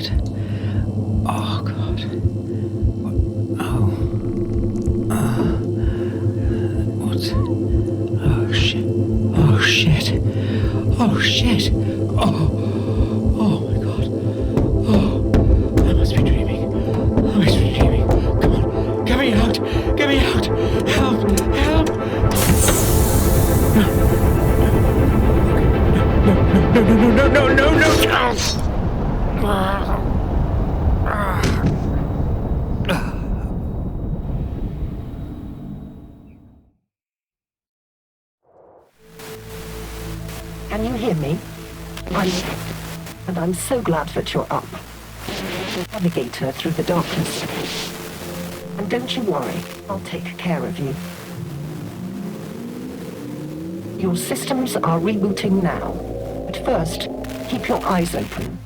shit. Oh, God. Oh. What? Oh, shit. Oh, shit. Oh, shit. Oh, my God. Oh, I must be dreaming. I must be dreaming. Come on. Get me out. Get me out. Help. Help. No. Can you hear me? I'm so glad that you're up. Navigator through the darkness. And don't you worry, I'll take care of you. Your systems are rebooting now. But first, keep your eyes open.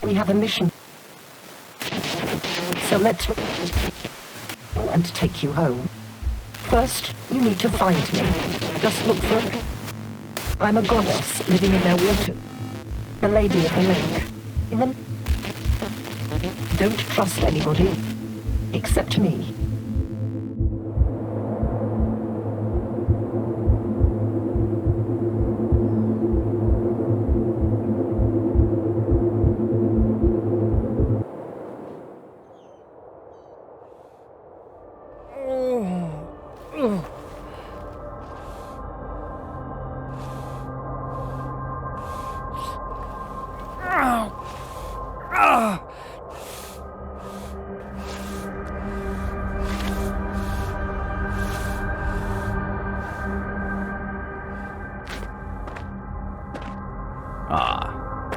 We have a mission. So let's and take you home. First, you need to find me. Just look for it. I'm a goddess living in their water. The lady of the lake. Even don't trust anybody except me.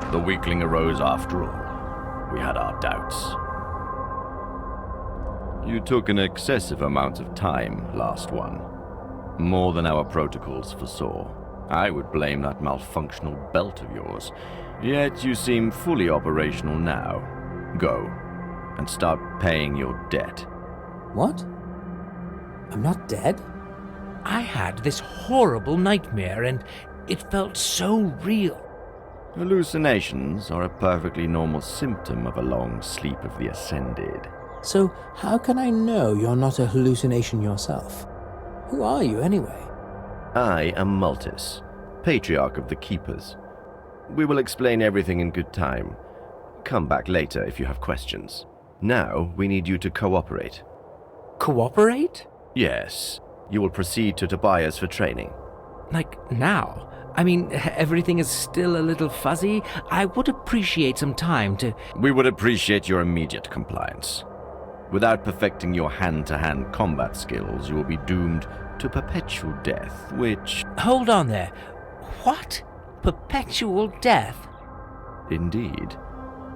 The weakling arose after all. We had our doubts. You took an excessive amount of time, last one. More than our protocols foresaw. I would blame that malfunctional belt of yours. Yet you seem fully operational now. Go, and start paying your debt. What? I'm not dead? I had this horrible nightmare, and it felt so real. Hallucinations are a perfectly normal symptom of a long sleep of the ascended. So how can I know you're not a hallucination yourself? Who are you, anyway? I am Multis, Patriarch of the Keepers. We will explain everything in good time. Come back later if you have questions. Now we need you to cooperate. Cooperate? Yes. You will proceed to Tobias for training. Like now? I mean, everything is still a little fuzzy. I would appreciate some time to... We would appreciate your immediate compliance. Without perfecting your hand-to-hand combat skills, you will be doomed to perpetual death, which... Hold on there. What? Perpetual death? Indeed.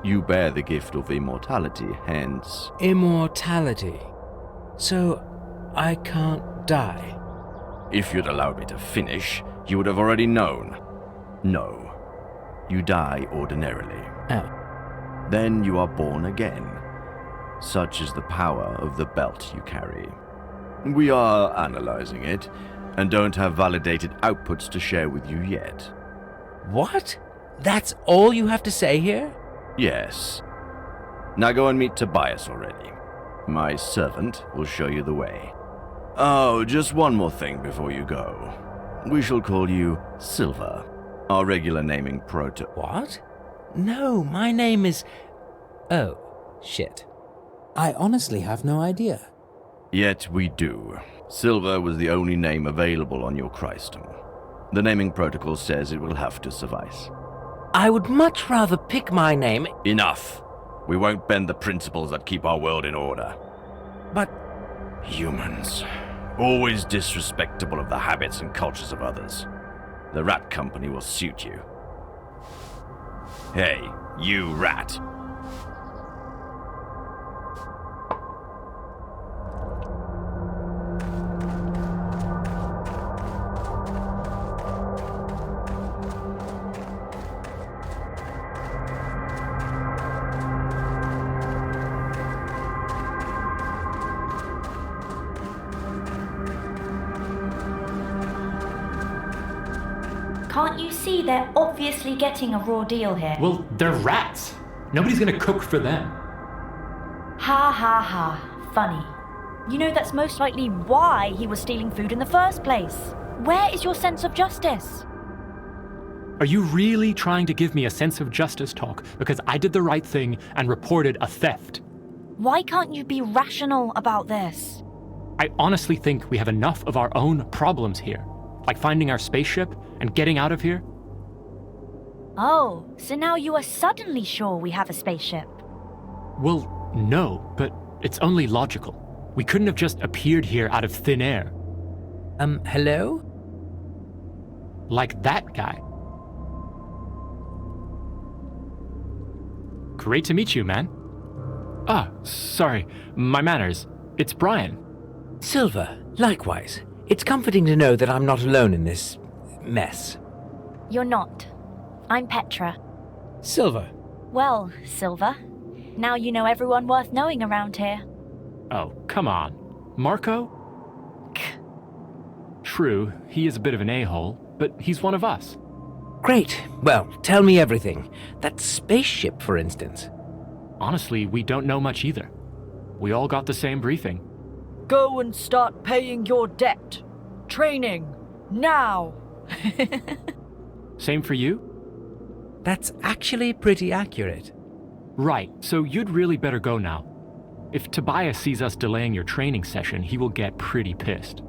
You bear the gift of immortality, hence... Immortality. So, I can't die. If you'd allowed me to finish, you would have already known. No. You die ordinarily. Oh. Then you are born again. Such is the power of the belt you carry. We are analyzing it, and don't have validated outputs to share with you yet. What? That's all you have to say here? Yes. Now go and meet Tobias already. My servant will show you the way. Oh, just one more thing before you go. We shall call you Silver, our regular naming What? No, my name is... Oh, shit. I honestly have no idea. Yet we do. Silver was the only name available on your Christum. The naming protocol says it will have to suffice. I would much rather pick my name... Enough! We won't bend the principles that keep our world in order. But... Humans. Always disrespectful of the habits and cultures of others. The rat company will suit you. Hey, you rat. Can't you see they're obviously getting a raw deal here? Well, they're rats. Nobody's gonna cook for them. Ha ha ha. Funny. You know that's most likely why he was stealing food in the first place. Where is your sense of justice? Are you really trying to give me a sense of justice talk because I did the right thing and reported a theft? Why can't you be rational about this? I honestly think we have enough of our own problems here, like finding our spaceship and getting out of here. Oh, so now you are suddenly sure we have a spaceship? Well, no, but it's only logical. We couldn't have just appeared here out of thin air. Hello? Like that guy. Great to meet you, man. Ah, sorry, my manners. It's Brian. Silver, likewise. It's comforting to know that I'm not alone in this... mess. You're not. I'm Petra. Silver. Well, Silver, now you know everyone worth knowing around here. Oh, come on. Marco? True, he is a bit of an a-hole, but he's one of us. Great. Well, tell me everything. That spaceship, for instance. Honestly, we don't know much either. We all got the same briefing. Go and start paying your debt. Training. Now. Same for you? That's actually pretty accurate. Right, so you'd really better go now. If Tobias sees us delaying your training session, he will get pretty pissed.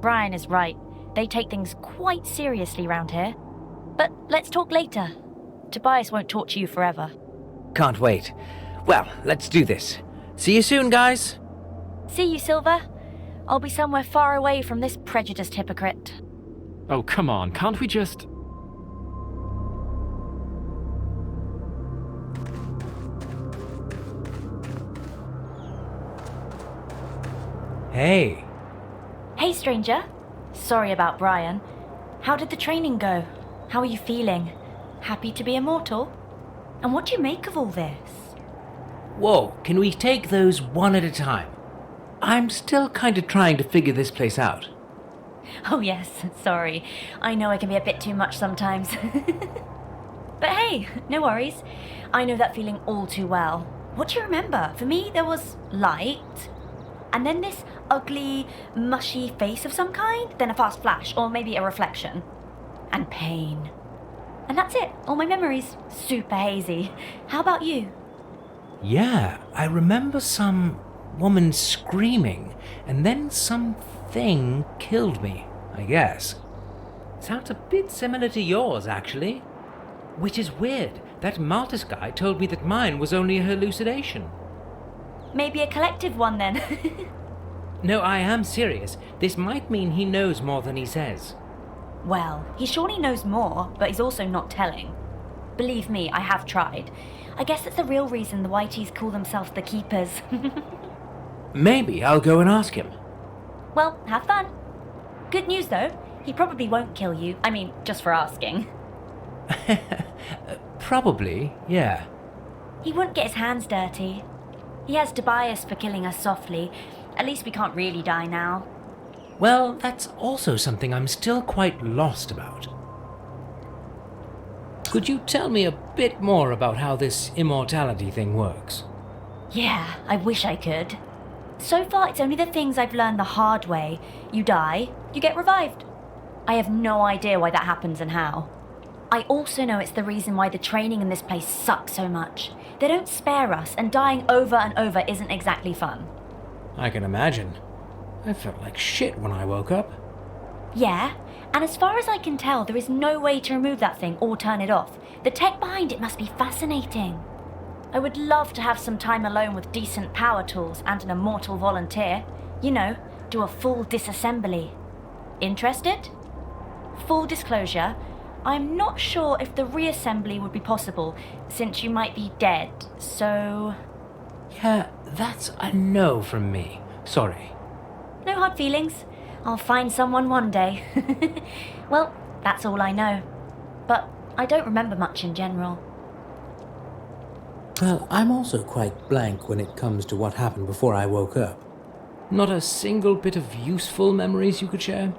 Brian is right. They take things quite seriously around here. But let's talk later. Tobias won't torture you forever. Can't wait. Well, let's do this. See you soon, guys. See you, Silver. I'll be somewhere far away from this prejudiced hypocrite. Oh, come on, can't we just... Hey. Hey, stranger. Sorry about Brian. How did the training go? How are you feeling? Happy to be immortal? And what do you make of all this? Whoa, can we take those one at a time? I'm still kind of trying to figure this place out. Oh yes, sorry. I know I can be a bit too much sometimes. But hey, no worries. I know that feeling all too well. What do you remember? For me, there was light, and then this ugly, mushy face of some kind, then a fast flash, or maybe a reflection. And pain. And that's it, all my memories. Super hazy. How about you? Yeah, I remember some woman screaming, and then something killed me, I guess. Sounds a bit similar to yours, actually. Which is weird. That Maltus guy told me that mine was only a hallucination. Maybe a collective one then. No, I am serious. This might mean he knows more than he says. Well, he surely knows more, but he's also not telling. Believe me, I have tried. I guess that's the real reason the Whiteys call themselves the Keepers. Maybe I'll go and ask him. Well, have fun. Good news though, he probably won't kill you. I mean, just for asking. Probably, yeah. He wouldn't get his hands dirty. He has Tobias for killing us softly. At least we can't really die now. Well, that's also something I'm still quite lost about. Could you tell me a bit more about how this immortality thing works? Yeah, I wish I could. So far, it's only the things I've learned the hard way. You die, you get revived. I have no idea why that happens and how. I also know it's the reason why the training in this place sucks so much. They don't spare us, and dying over and over isn't exactly fun. I can imagine. I felt like shit when I woke up. Yeah, and as far as I can tell, there is no way to remove that thing or turn it off. The tech behind it must be fascinating. I would love to have some time alone with decent power tools and an immortal volunteer. You know, do a full disassembly. Interested? Full disclosure, I'm not sure if the reassembly would be possible, since you might be dead, so... Yeah, that's a no from me. Sorry. No hard feelings. I'll find someone one day. Well, that's all I know. But I don't remember much in general. Well, I'm also quite blank when it comes to what happened before I woke up. Not a single bit of useful memories you could share?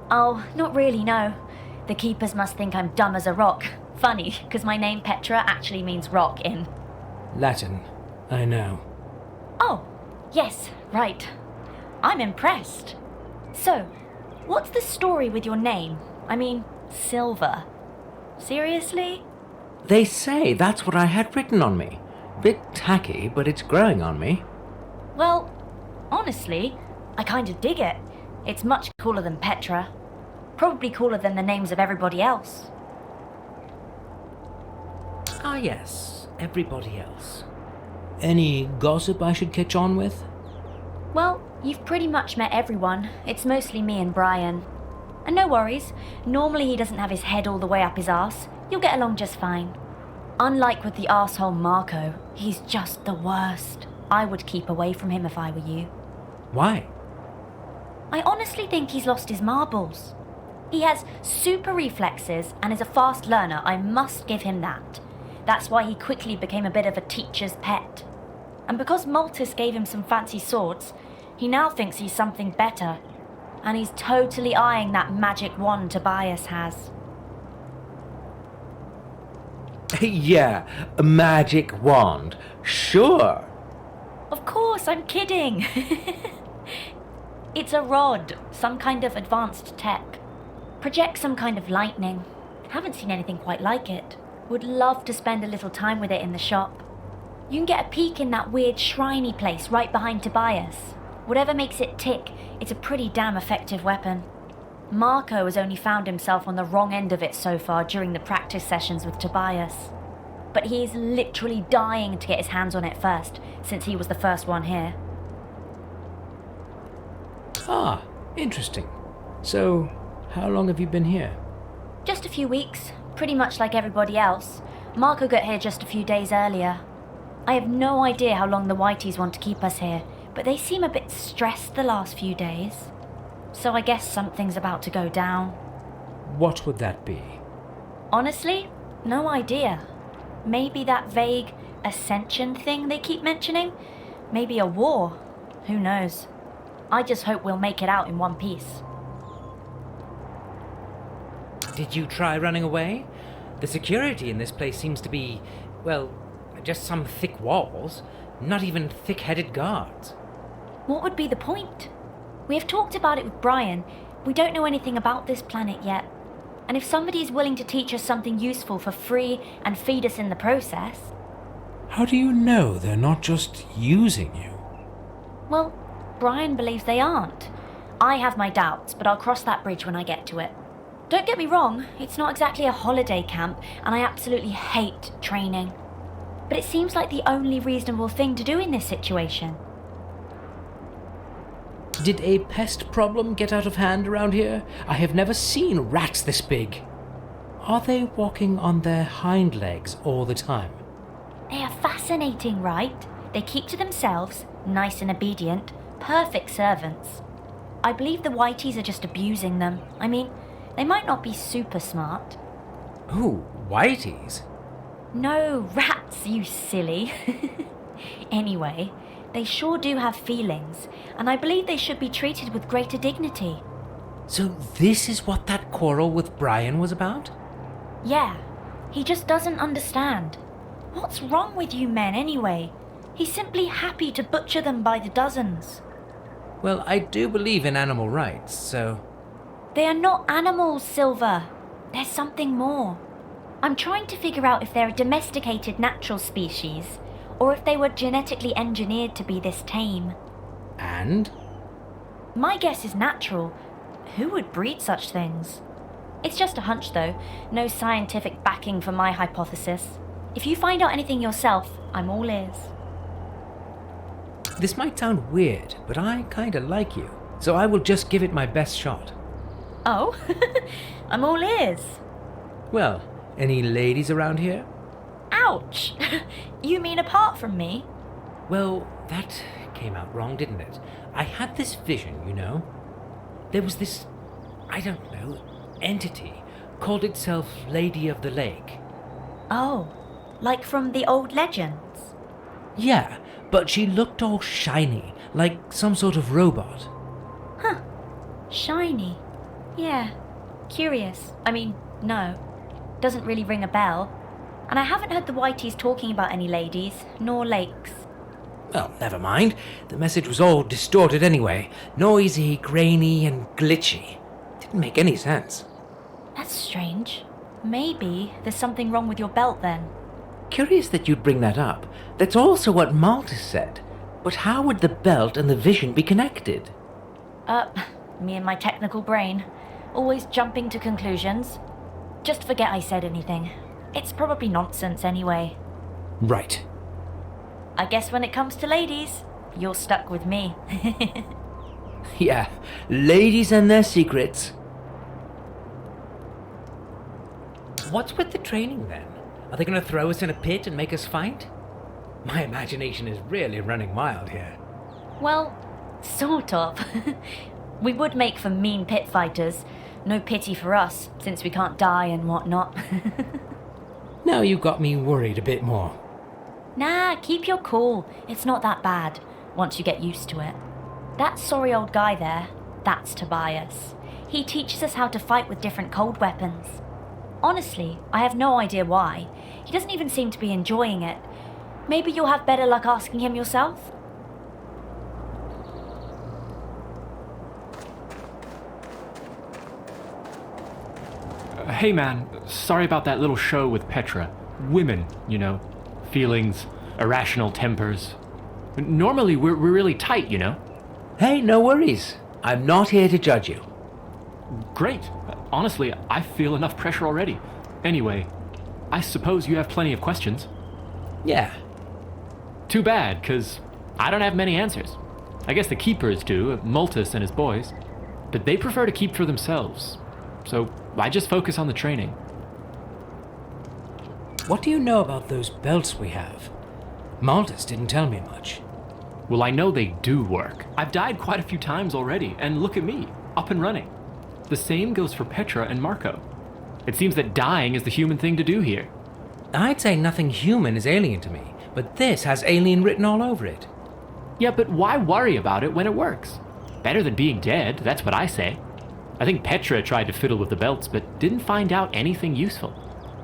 Oh, not really, no. The keepers must think I'm dumb as a rock. Funny, because my name Petra actually means rock in... Latin, I know. Oh, yes, right. I'm impressed. So, what's the story with your name? I mean, Silver. Seriously? They say that's what I had written on me. Bit tacky, but it's growing on me. Well, honestly, I kind of dig it. It's much cooler than Petra. Probably cooler than the names of everybody else. Ah yes, everybody else. Any gossip I should catch on with? Well, you've pretty much met everyone. It's mostly me and Brian. And no worries, normally he doesn't have his head all the way up his arse. You'll get along just fine. Unlike with the arsehole Marco, he's just the worst. I would keep away from him if I were you. Why? I honestly think he's lost his marbles. He has super reflexes and is a fast learner, I must give him that. That's why he quickly became a bit of a teacher's pet. And because Maltus gave him some fancy swords, he now thinks he's something better. And he's totally eyeing that magic wand Tobias has. Yeah, a magic wand. Sure. Of course, I'm kidding. It's a rod, some kind of advanced tech. Projects some kind of lightning. Haven't seen anything quite like it. Would love to spend a little time with it in the shop. You can get a peek in that weird shriny place right behind Tobias. Whatever makes it tick, it's a pretty damn effective weapon. Marco has only found himself on the wrong end of it so far during the practice sessions with Tobias. But he's literally dying to get his hands on it first, since he was the first one here. Ah, interesting. So, how long have you been here? Just a few weeks, pretty much like everybody else. Marco got here just a few days earlier. I have no idea how long the Whiteys want to keep us here, but they seem a bit stressed the last few days. So I guess something's about to go down. What would that be? Honestly, no idea. Maybe that vague ascension thing they keep mentioning? Maybe a war? Who knows? I just hope we'll make it out in one piece. Did you try running away? The security in this place seems to be, well, just some thick walls, not even thick-headed guards. What would be the point? We have talked about it with Brian. We don't know anything about this planet yet. And if somebody is willing to teach us something useful for free and feed us in the process... How do you know they're not just using you? Well, Brian believes they aren't. I have my doubts, but I'll cross that bridge when I get to it. Don't get me wrong, it's not exactly a holiday camp, and I absolutely hate training. But it seems like the only reasonable thing to do in this situation. Did a pest problem get out of hand around here? I have never seen rats this big. Are they walking on their hind legs all the time? They are fascinating, right? They keep to themselves, nice and obedient, perfect servants. I believe the Whiteys are just abusing them. I mean, they might not be super smart. Ooh, whiteys? No, rats, you silly. Anyway, they sure do have feelings, and I believe they should be treated with greater dignity. So this is what that quarrel with Brian was about? Yeah, he just doesn't understand. What's wrong with you men anyway? He's simply happy to butcher them by the dozens. Well, I do believe in animal rights, so... They are not animals, Silver. There's something more. I'm trying to figure out if they're a domesticated natural species, or if they were genetically engineered to be this tame. And? My guess is natural. Who would breed such things? It's just a hunch, though. No scientific backing for my hypothesis. If you find out anything yourself, I'm all ears. This might sound weird, but I kinda like you, so I will just give it my best shot. Oh? I'm all ears. Well, any ladies around here? Ouch! You mean apart from me? Well, that came out wrong, didn't it? I had this vision, you know. There was this, I don't know, entity, called itself Lady of the Lake. Oh, like from the old legends? Yeah, but she looked all shiny, like some sort of robot. Huh. Shiny. Yeah. Curious. I mean, no. Doesn't really ring a bell. And I haven't heard the Whiteys talking about any ladies, nor lakes. Well, never mind. The message was all distorted anyway. Noisy, grainy, and glitchy. Didn't make any sense. That's strange. Maybe there's something wrong with your belt then. Curious that you'd bring that up. That's also what Maltus said. But how would the belt and the vision be connected? Me and my technical brain. Always jumping to conclusions. Just forget I said anything. It's probably nonsense anyway. Right. I guess when it comes to ladies, you're stuck with me. Yeah, ladies and their secrets. What's with the training then? Are they going to throw us in a pit and make us fight? My imagination is really running wild here. Well, sort of. We would make for mean pit fighters. No pity for us, since we can't die and whatnot. Now you've got me worried a bit more. Nah, keep your cool. It's not that bad, once you get used to it. That sorry old guy there, that's Tobias. He teaches us how to fight with different cold weapons. Honestly, I have no idea why. He doesn't even seem to be enjoying it. Maybe you'll have better luck asking him yourself? Hey man, sorry about that little show with Petra. Women, you know. Feelings, irrational tempers. Normally we're really tight, you know. Hey, no worries. I'm not here to judge you. Great. Honestly, I feel enough pressure already. Anyway, I suppose you have plenty of questions. Yeah. Too bad, 'cause I don't have many answers. I guess the keepers do, Maltus and his boys. But they prefer to keep for themselves. So I just focus on the training. What do you know about those belts we have? Maltus didn't tell me much. Well, I know they do work. I've died quite a few times already, and look at me, up and running. The same goes for Petra and Marco. It seems that dying is the human thing to do here. I'd say nothing human is alien to me, but this has alien written all over it. Yeah, but why worry about it when it works? Better than being dead, that's what I say. I think Petra tried to fiddle with the belts, but didn't find out anything useful.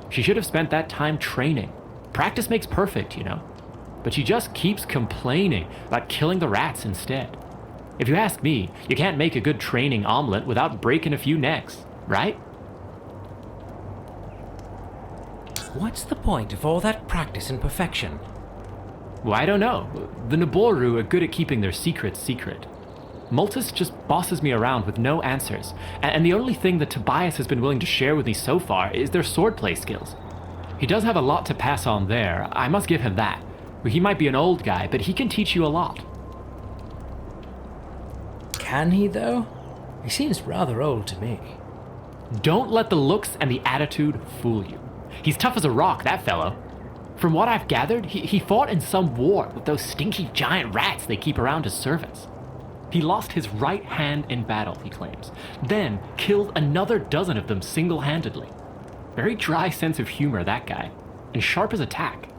She should have spent that time training. Practice makes perfect, you know. But she just keeps complaining about killing the rats instead. If you ask me, you can't make a good training omelet without breaking a few necks, right? What's the point of all that practice and perfection? Well, I don't know. The Naboru are good at keeping their secrets secret. Maltus just bosses me around with no answers, and the only thing that Tobias has been willing to share with me so far is their swordplay skills. He does have a lot to pass on there, I must give him that. He might be an old guy, but he can teach you a lot. Can he, though? He seems rather old to me. Don't let the looks and the attitude fool you. He's tough as a rock, that fellow. From what I've gathered, he fought in some war with those stinky giant rats they keep around as servants. He lost his right hand in battle, he claims, then killed another dozen of them single-handedly. Very dry sense of humor, that guy, and sharp as a tack.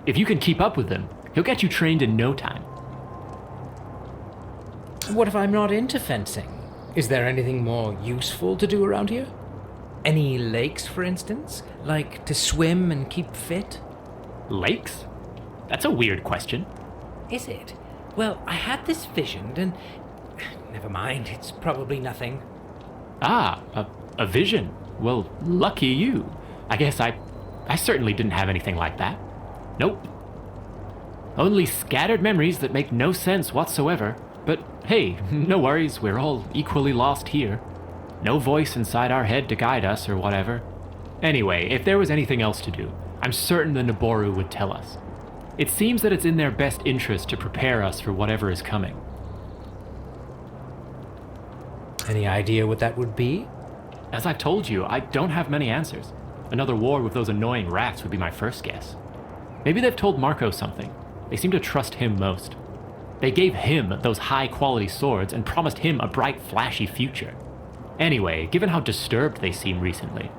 If you can keep up with him, he'll get you trained in no time. What if I'm not into fencing? Is there anything more useful to do around here? Any lakes, for instance? Like to swim and keep fit? Lakes? That's a weird question. Is it? Well, I had this vision and... Never mind, it's probably nothing. Ah, a vision. Well, lucky you. I guess I certainly didn't have anything like that. Nope. Only scattered memories that make no sense whatsoever. But hey, no worries, we're all equally lost here. No voice inside our head to guide us or whatever. Anyway, if there was anything else to do, I'm certain the Naboru would tell us. It seems that it's in their best interest to prepare us for whatever is coming. Any idea what that would be? As I've told you, I don't have many answers. Another war with those annoying rats would be my first guess. Maybe they've told Marco something. They seem to trust him most. They gave him those high-quality swords and promised him a bright, flashy future. Anyway, given how disturbed they seem recently,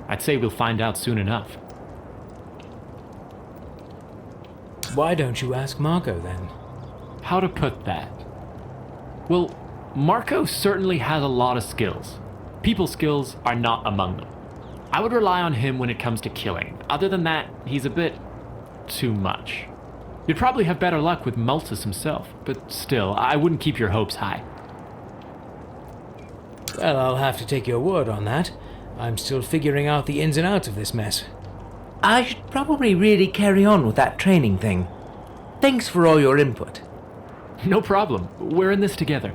I'd say we'll find out soon enough. Why don't you ask Marco, then? How to put that? Well, Marco certainly has a lot of skills. People skills are not among them. I would rely on him when it comes to killing. Other than that, he's a bit too much. You'd probably have better luck with Multus himself, but still, I wouldn't keep your hopes high. Well, I'll have to take your word on that. I'm still figuring out the ins and outs of this mess. I should probably really carry on with that training thing. Thanks for all your input. No problem. We're in this together.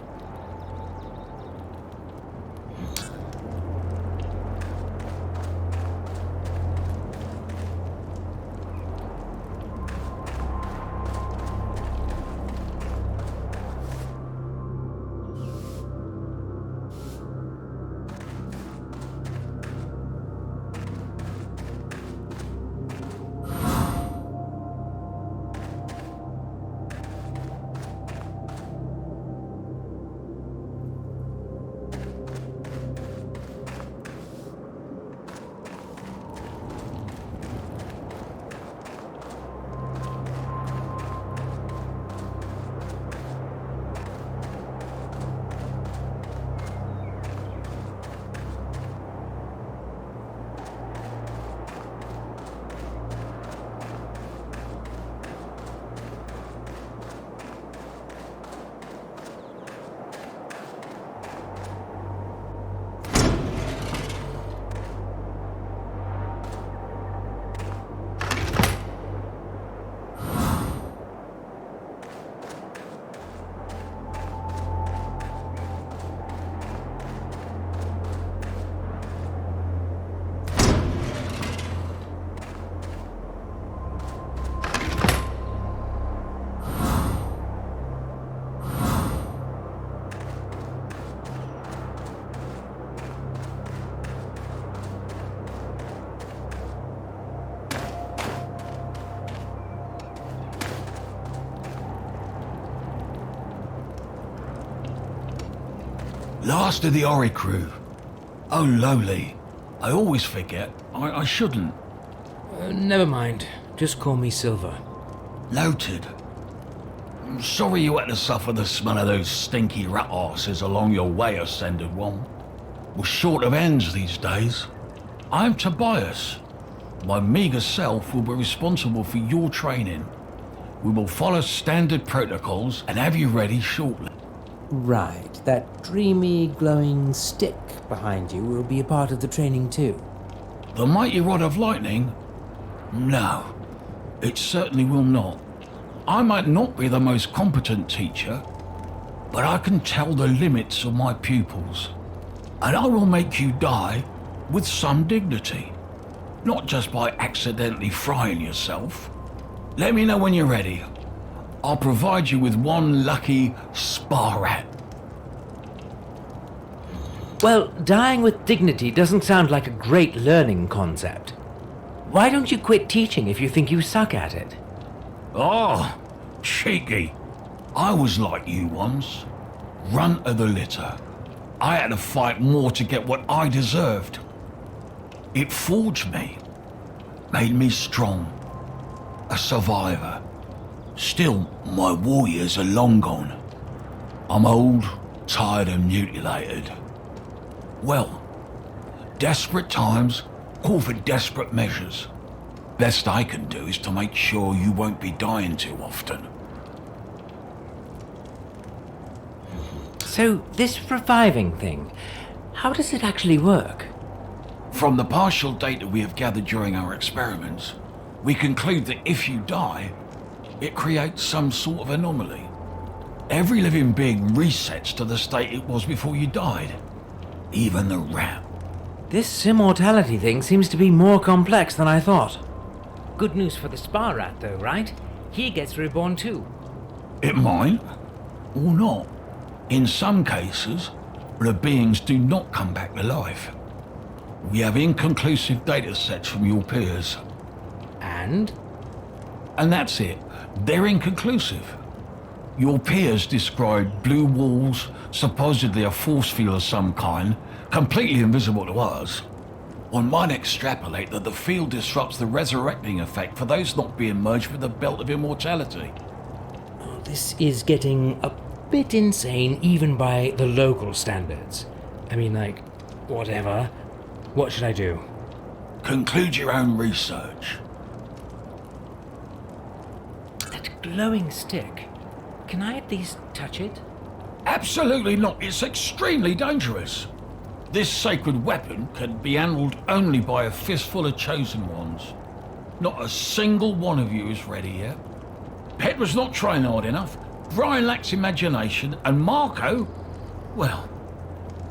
Last of the Oricru. Oh, lowly. I always forget. I shouldn't. Never mind. Just call me Silver. Noted. I'm sorry you had to suffer the smell of those stinky rat arses along your way, Ascended One. We're short of ends these days. I'm Tobias. My meagre self will be responsible for your training. We will follow standard protocols and have you ready shortly. Right, that dreamy, glowing stick behind you will be a part of the training too. The mighty rod of lightning? No, it certainly will not. I might not be the most competent teacher, but I can tell the limits of my pupils. And I will make you die with some dignity, not just by accidentally frying yourself. Let me know when you're ready. I'll provide you with one lucky spar rat. Well, dying with dignity doesn't sound like a great learning concept. Why don't you quit teaching if you think you suck at it? Oh, cheeky. I was like you once. runt of the litter. I had to fight more to get what I deserved. It forged me, made me strong, a survivor. Still, my warriors are long gone. I'm old, tired and mutilated. Well, desperate times call for desperate measures. Best I can do is to make sure you won't be dying too often. So, this reviving thing, how does it actually work? From the partial data we have gathered during our experiments, we conclude that if you die, it creates some sort of anomaly. Every living being resets to the state it was before you died. Even the rat. This immortality thing seems to be more complex than I thought. Good news for the spa rat, though, right? He gets reborn too. It might, or not. In some cases, the beings do not come back to life. We have inconclusive data sets from your peers. And? And that's it. They're inconclusive. Your peers described blue walls, supposedly a force field of some kind, completely invisible to us. One might extrapolate that the field disrupts the resurrecting effect for those not being merged with the belt of immortality. Oh, this is getting a bit insane even by the local standards. I mean, like, whatever. What should I do? Conclude your own research. That glowing stick. Can I at least touch it? Absolutely not. It's extremely dangerous. This sacred weapon can be handled only by a fistful of chosen ones. Not a single one of you is ready yet. Petra's not trying hard enough. Brian lacks imagination, and Marco, well,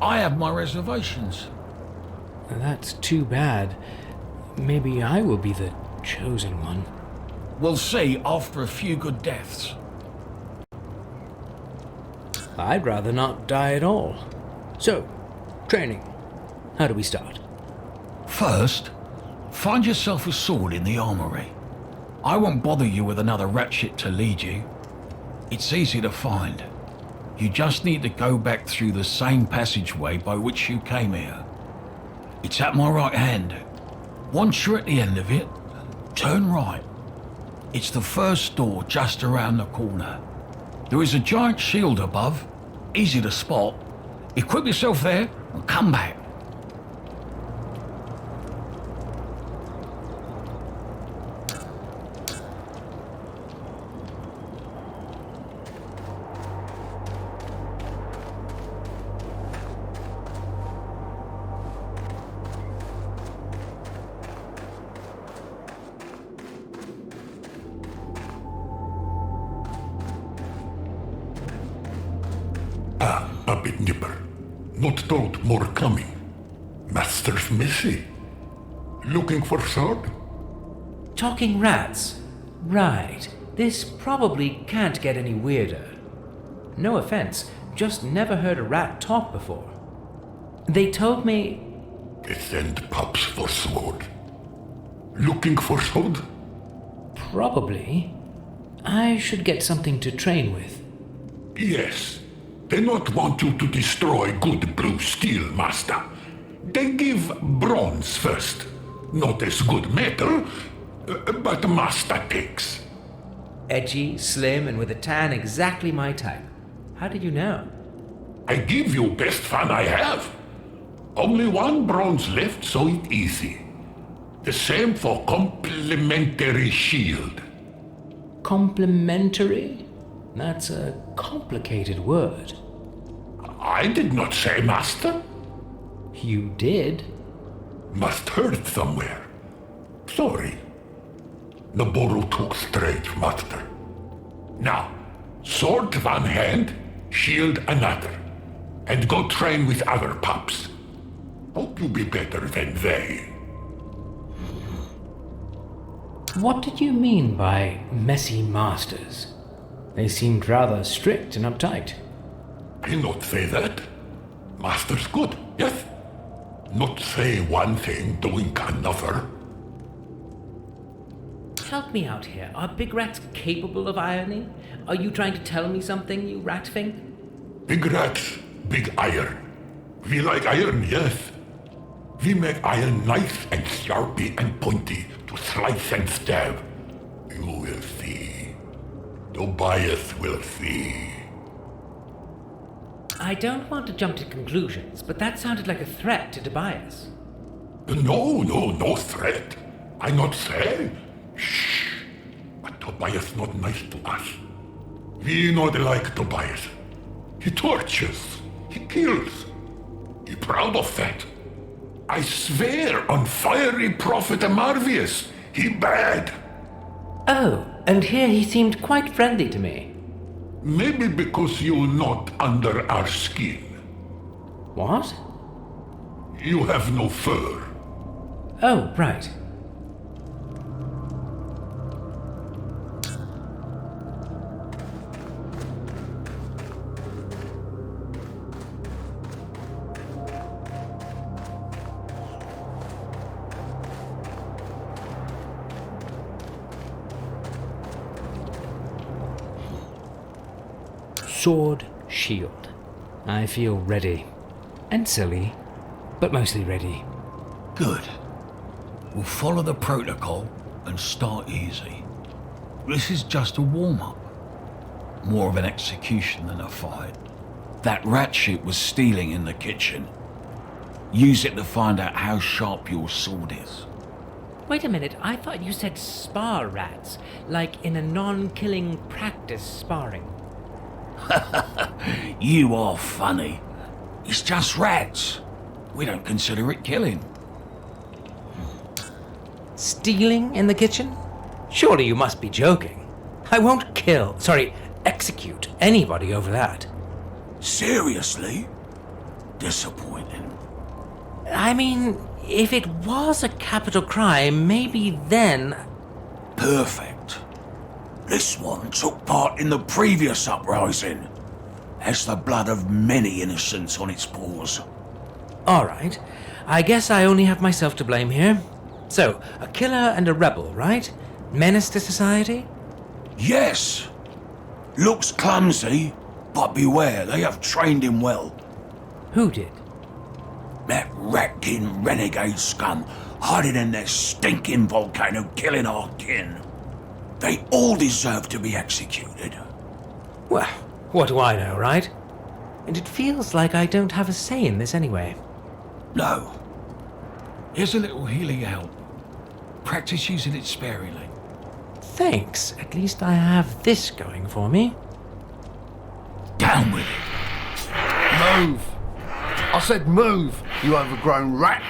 I have my reservations. That's too bad. Maybe I will be the chosen one. We'll see after a few good deaths. I'd rather not die at all. So, training. How do we start? First, find yourself a sword in the armory. I won't bother you with another ratchet to lead you. It's easy to find. You just need to go back through the same passageway by which you came here. It's at my right hand. Once you're at the end of it, turn right. It's the first door just around the corner. There is a giant shield above, easy to spot. Equip yourself there and come back. A bit nipper. Not told more coming. Master's messy. Looking for sword? Talking rats. Right. This probably can't get any weirder. No offense, just never heard a rat talk before. They told me... They send pups for sword. Looking for sword? Probably. I should get something to train with. Yes. They not want you to destroy good blue steel, master. They give bronze first. Not as good metal, but master takes. Edgy, slim, and with a tan exactly my type. How did you know? I give you best fun I have. Only one bronze left, so it easy. The same for complimentary shield. Complimentary? That's a complicated word. I did not say, master. You did? Must heard somewhere. Sorry. Naboru took straight, master. Now, sword one hand, shield another. And go train with other pups. Hope you be better than they. What did you mean by messy masters? They seemed rather strict and uptight. I not say that. Master's good, yes? Not say one thing, doing another. Help me out here. Are big rats capable of irony? Are you trying to tell me something, you rat thing? Big rats, big iron. We like iron, yes. We make iron nice and sharpy and pointy to slice and stab. You will see. Tobias will see. I don't want to jump to conclusions, but that sounded like a threat to Tobias. No threat. I not say. Shh. But Tobias not nice to us. We not like Tobias. He tortures. He kills. He proud of that. I swear on fiery prophet Marvius, he bad. Oh, and here he seemed quite friendly to me. Maybe because you not under our skin. What? You have no fur. Oh, right. Sword, shield. I feel ready. And silly, but mostly ready. Good. We'll follow the protocol and start easy. This is just a warm-up. More of an execution than a fight. That rat shit was stealing in the kitchen. Use it to find out how sharp your sword is. Wait a minute, I thought you said spar rats, like in a non-killing practice sparring. You are funny. It's just rats. We don't consider it killing. Stealing in the kitchen? Surely you must be joking. I won't execute anybody over that. Seriously? Disappointing. I mean, if it was a capital crime, maybe then... Perfect. This one took part in the previous uprising. Has the blood of many innocents on its paws. All right. I guess I only have myself to blame here. So, a killer and a rebel, right? Menace to society? Yes. Looks clumsy, but beware, they have trained him well. Who did? That rat-kin renegade scum hiding in their stinking volcano killing our kin. They all deserve to be executed. Well, what do I know, right? And it feels like I don't have a say in this anyway. No. Here's a little healing help. Practice using it sparingly. Thanks. At least I have this going for me. Down with it. Move! I said move, you overgrown rat!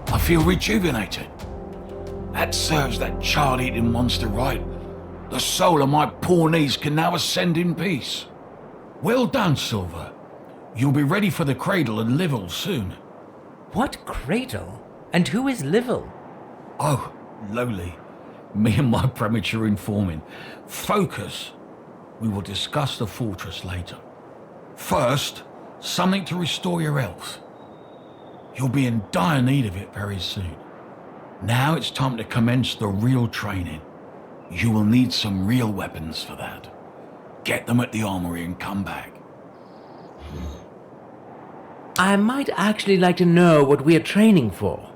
I feel rejuvenated. That serves that child-eating monster right. The soul of my poor niece can now ascend in peace. Well done, Silver. You'll be ready for the cradle and Livel soon. What cradle? And who is Livel? Oh, lowly. Me and my premature informing. Focus. We will discuss the fortress later. First, something to restore your health. You'll be in dire need of it very soon. Now it's time to commence the real training. You will need some real weapons for that. Get them at the armory and come back. I might actually like to know what we are training for.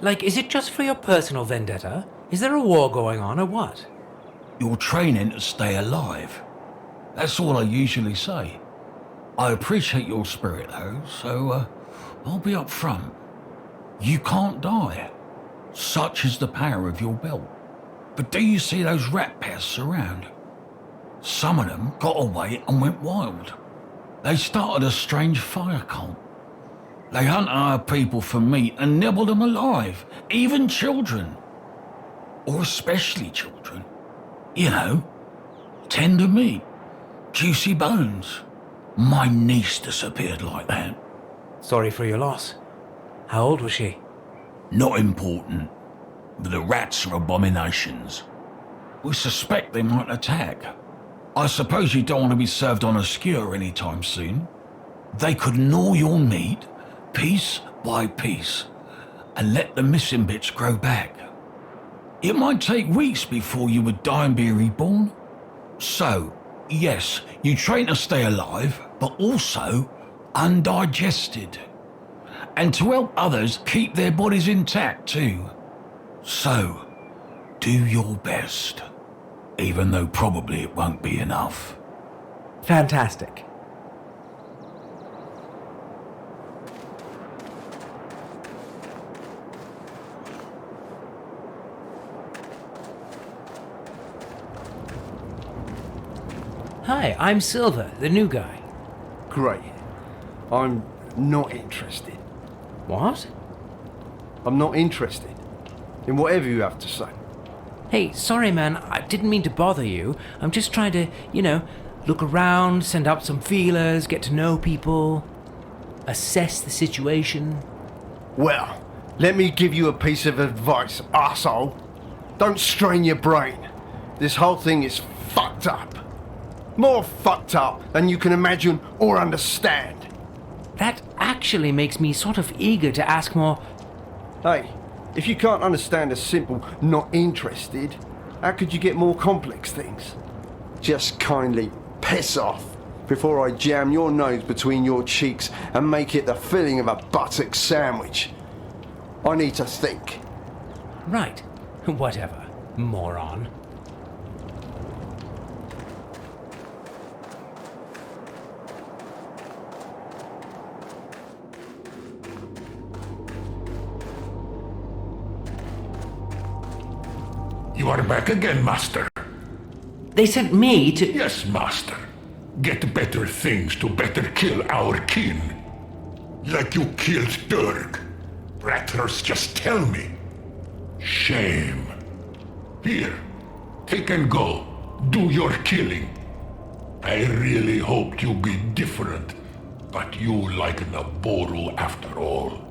Like, is it just for your personal vendetta? Is there a war going on or what? You're training to stay alive. That's all I usually say. I appreciate your spirit though, so I'll be up front. You can't die. Such is the power of your belt. But do you see those rat pests around? Some of them got away and went wild. They started a strange fire cult. They hunt our people for meat and nibble them alive, even children. Or especially children. You know, tender meat, juicy bones. My niece disappeared like that. Sorry for your loss. How old was she? Not important. But the rats are abominations. We suspect they might attack. I suppose you don't want to be served on a skewer anytime soon. They could gnaw your meat, piece by piece, and let the missing bits grow back. It might take weeks before you would die and be reborn. So, yes, you train to stay alive, but also undigested. And to help others keep their bodies intact too. So, do your best. Even though probably it won't be enough. Fantastic. Hi, I'm Silver, the new guy. Great. I'm not interested. What? I'm not interested in whatever you have to say. Hey, sorry man, I didn't mean to bother you. I'm just trying to, look around, send out some feelers, get to know people, assess the situation. Well, let me give you a piece of advice, arsehole. Don't strain your brain. This whole thing is fucked up. More fucked up than you can imagine or understand. That actually makes me sort of eager to ask more. Hey, if you can't understand a simple not interested, how could you get more complex things? Just kindly piss off before I jam your nose between your cheeks and make it the filling of a buttock sandwich. I need to think. Right. Whatever, moron. You are back again, Master. They sent me to... Yes, Master. Get better things to better kill our kin. Like you killed Dirk. Rattlers just tell me. Shame. Here, take and go. Do your killing. I really hoped you'd be different, but you like Naboru after all.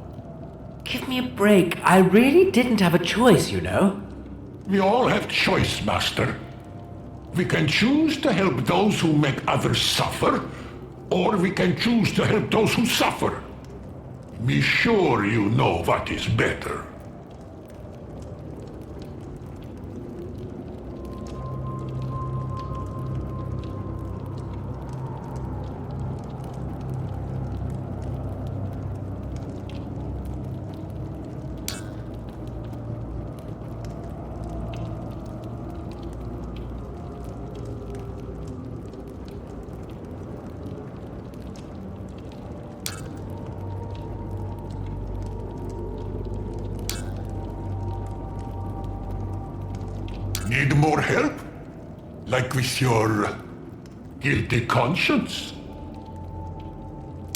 Give me a break. I really didn't have a choice, We all have choice, Master. We can choose to help those who make others suffer, or we can choose to help those who suffer. Be sure you know what is better. Need more help? Like with your guilty conscience?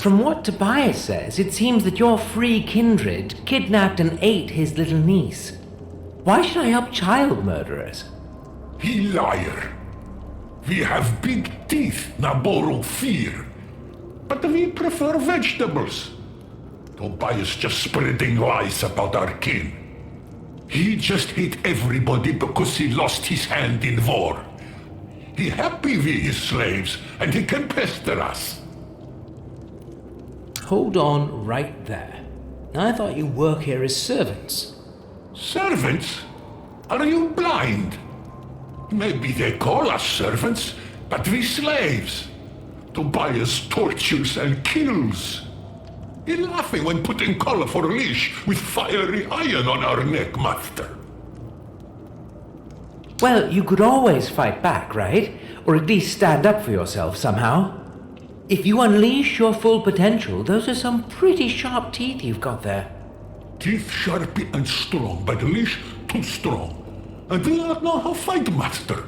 From what Tobias says, it seems that your free kindred kidnapped and ate his little niece. Why should I help child murderers? He liar. We have big teeth, Naboru fear. But we prefer vegetables. Tobias just spreading lies about our kin. He just hate everybody because he lost his hand in war. He happy we his slaves, and he can pester us. Hold on right there. I thought you work here as servants. Servants? Are you blind? Maybe they call us servants, but we slaves. Tobias tortures and kills. He laughing when putting collar for a leash with fiery iron on our neck, Master. Well, you could always fight back, right? Or at least stand up for yourself somehow. If you unleash your full potential, those are some pretty sharp teeth you've got there. Teeth sharpy and strong, but leash too strong. And we not know how fight, master.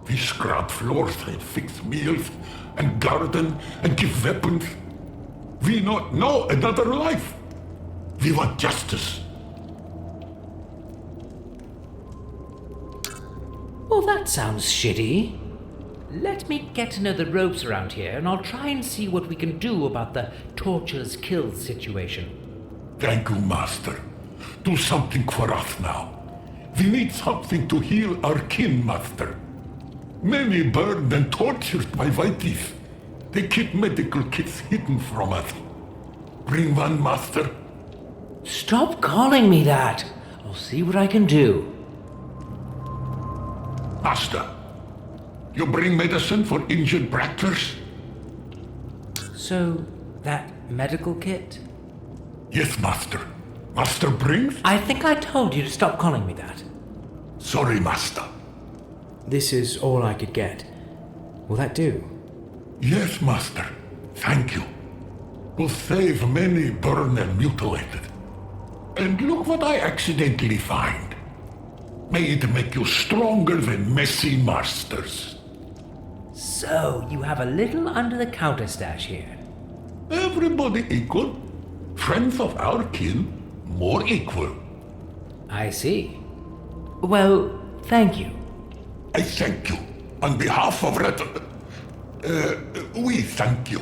We scrub floors and fix meals and garden and give weapons. We not know another life. We want justice. Well, that sounds shitty. Let me get to know the ropes around here, and I'll try and see what we can do about the tortures kills situation. Thank you, master. Do something for us now. We need something to heal our kin, master. Many burned and tortured by whiteys. They keep medical kits hidden from us. Bring one, master. Stop calling me that. I'll see what I can do. Master, you bring medicine for injured Bracklers? So, that medical kit? Yes, master. Master brings? I think I told you to stop calling me that. Sorry, master. This is all I could get. Will that do? Yes, master. Thank you. Will save many burned and mutilated. And look what I accidentally find. May it make you stronger than messy masters. So, you have a little under-the-counter stash here. Everybody equal. Friends of our kin, more equal. I see. Well, thank you. I thank you. On behalf of Rat... we thank you.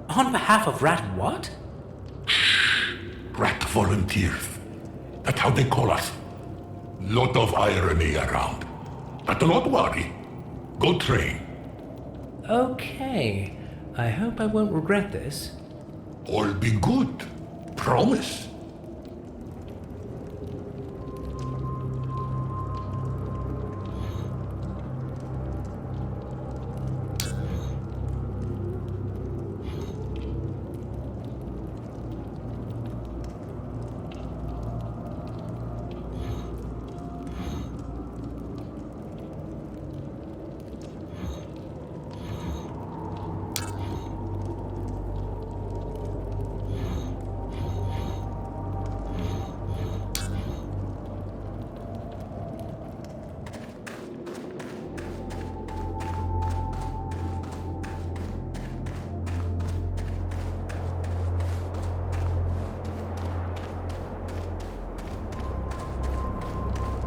On behalf of Rat what? Rat volunteers. That's how they call us. Lot of irony around. But don't worry. Go train. Okay. I hope I won't regret this. All be good. Promise.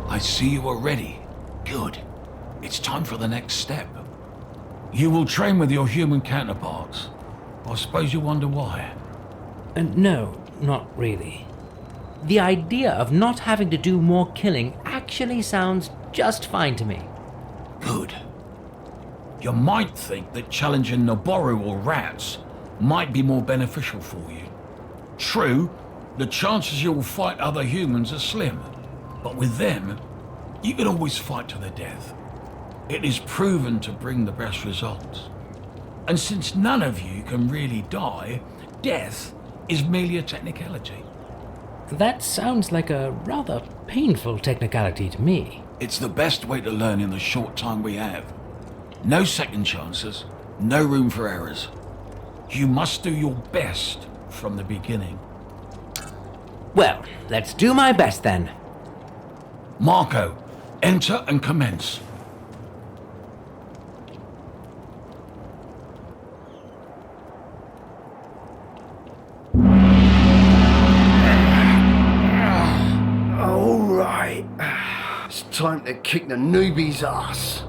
I see you are ready. Good. It's time for the next step. You will train with your human counterparts. I suppose you wonder why. No, not really. The idea of not having to do more killing actually sounds just fine to me. Good. You might think that challenging Naboru or rats might be more beneficial for you. True, the chances you will fight other humans are slim. But with them, you can always fight to the death. It is proven to bring the best results. And since none of you can really die, death is merely a technicality. That sounds like a rather painful technicality to me. It's the best way to learn in the short time we have. No second chances, no room for errors. You must do your best from the beginning. Well, let's do my best then. Marco, enter and commence. All right. It's time to kick the newbie's ass.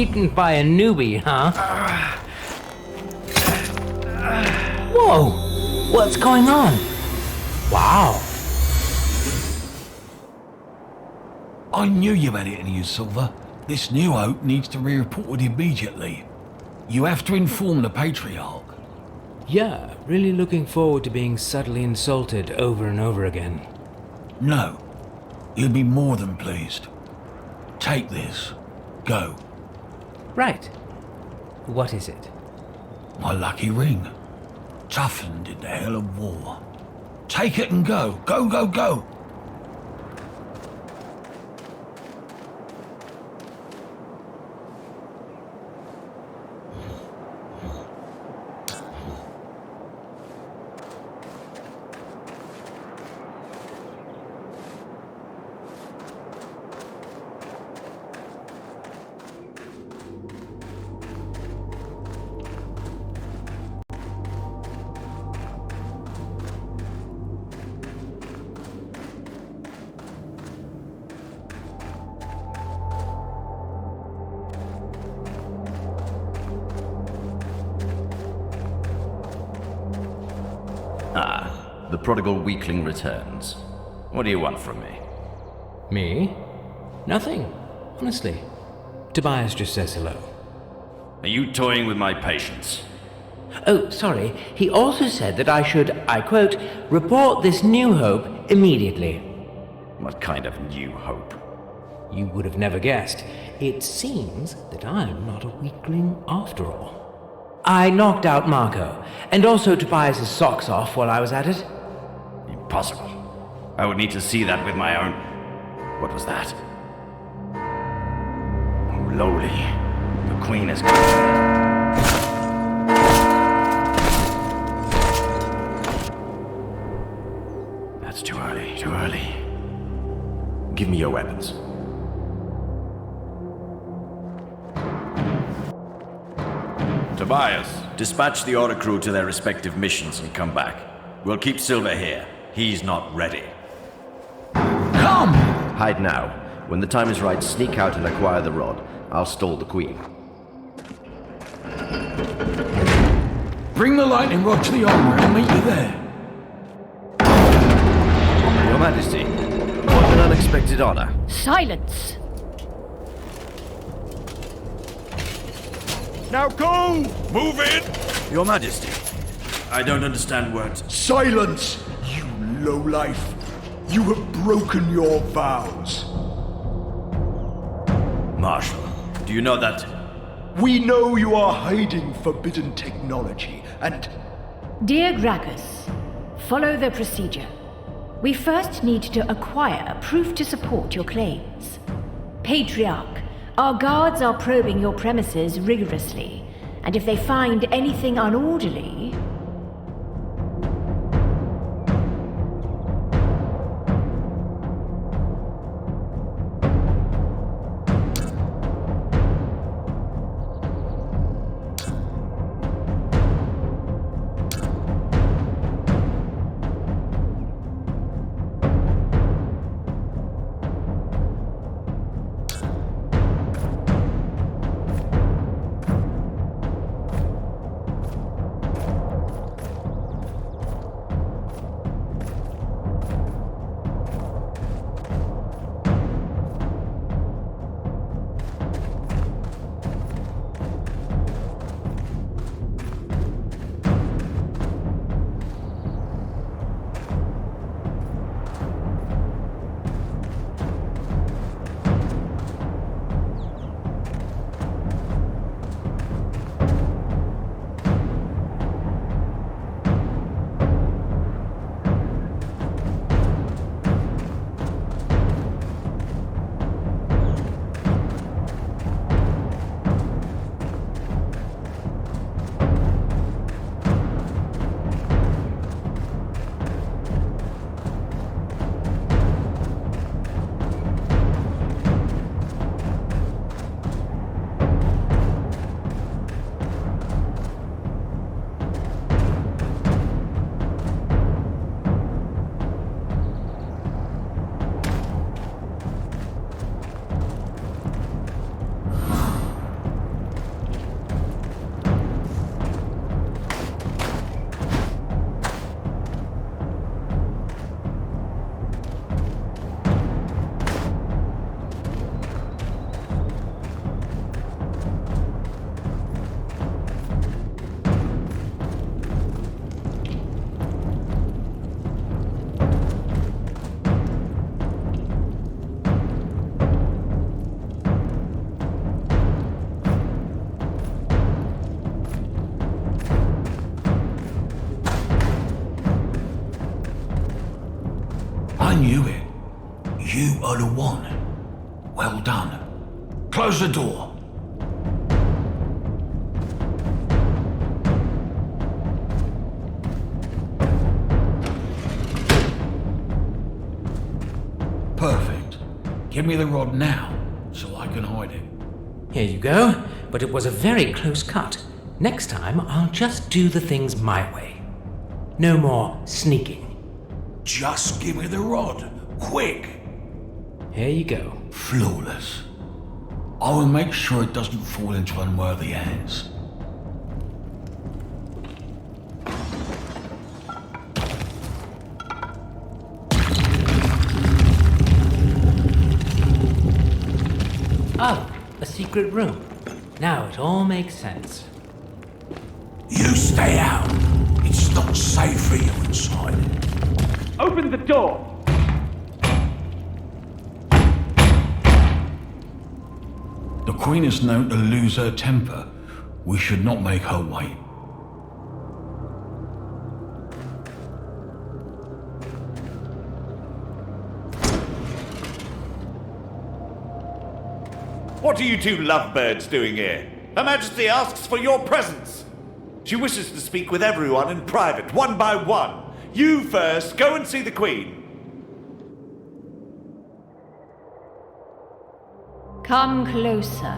beaten by a newbie, huh? Whoa! What's going on? Wow. I knew you had it in you, Silver. This new hope needs to be reported immediately. You have to inform the Patriarch. Yeah, really looking forward to being subtly insulted over and over again. No. He'll be more than pleased. Take this. Go. Right. What is it? My lucky ring. Toughened in the hell of war. Take it and go. Go, go, go. Ah, the prodigal weakling returns. What do you want from me? Me? Nothing, honestly. Tobias just says hello. Are you toying with my patience? Oh, sorry. He also said that I should, I quote, report this new hope immediately. What kind of new hope? You would have never guessed. It seems that I'm not a weakling after all. I knocked out Marco, and also Tobias's socks off while I was at it. Impossible. I would need to see that with my own... What was that? Oh, lowly. The Queen is coming. That's too early, too early. Give me your weapons. Tobias, dispatch the Oricru to their respective missions and come back. We'll keep Silver here. He's not ready. Come! Hide now. When the time is right, sneak out and acquire the rod. I'll stall the Queen. Bring the lightning rod to the armory and meet you there. Your Majesty, what an unexpected honor. Silence! Now go! Move in! Your Majesty, I don't understand words. Silence, you lowlife. You have broken your vows. Marshal, do you know that... We know you are hiding forbidden technology, and... Dear Gragas, follow the procedure. We first need to acquire proof to support your claims. Patriarch, our guards are probing your premises rigorously, and if they find anything unorderly... I knew it. You are the one. Well done. Close the door. Perfect. Give me the rod now, so I can hide it. Here you go, but it was a very close cut. Next time, I'll just do the things my way. No more sneaking. Just give me the rod. Quick. Here you go. Flawless. I will make sure it doesn't fall into unworthy hands. Oh, a secret room. Now it all makes sense. You stay out. It's not safe for you inside. Open the door! The Queen is known to lose her temper. We should not make her wait. What are you two lovebirds doing here? Her Majesty asks for your presence. She wishes to speak with everyone in private, one by one. You first, go and see the Queen. Come closer.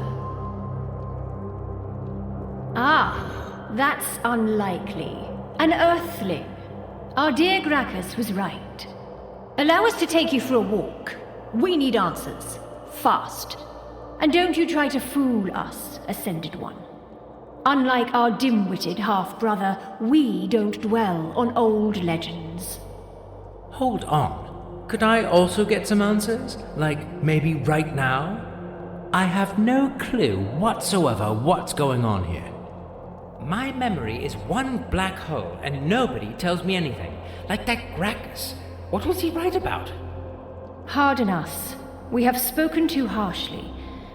Ah, that's unlikely. An Earthling. Our dear Gracchus was right. Allow us to take you for a walk. We need answers. Fast. And don't you try to fool us, Ascended One. Unlike our dim-witted half-brother, we don't dwell on old legends. Hold on. Could I also get some answers? Like, maybe right now? I have no clue whatsoever what's going on here. My memory is one black hole, and nobody tells me anything. Like that Gracchus. What was he right about? Pardon us. We have spoken too harshly.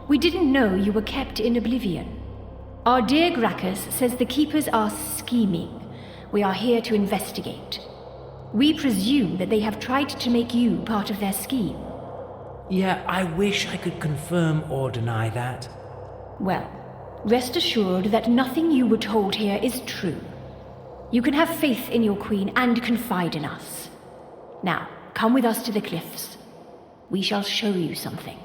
We didn't know you were kept in oblivion. Our dear Gracchus says the Keepers are scheming. We are here to investigate. We presume that they have tried to make you part of their scheme. Yeah, I wish I could confirm or deny that. Well, rest assured that nothing you were told here is true. You can have faith in your queen and confide in us. Now, come with us to the cliffs. We shall show you something.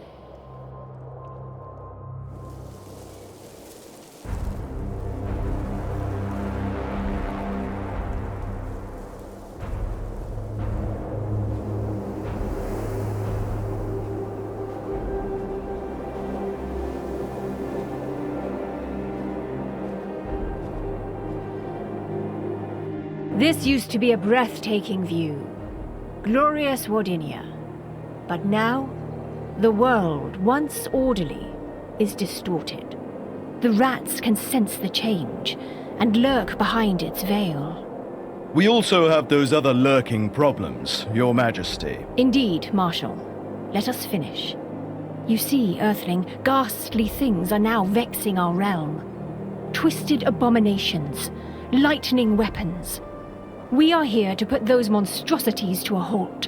This used to be a breathtaking view. Glorious Wardinia. But now, the world, once orderly, is distorted. The rats can sense the change and lurk behind its veil. We also have those other lurking problems, Your Majesty. Indeed, Marshal. Let us finish. You see, Earthling, ghastly things are now vexing our realm. Twisted abominations, lightning weapons. We are here to put those monstrosities to a halt,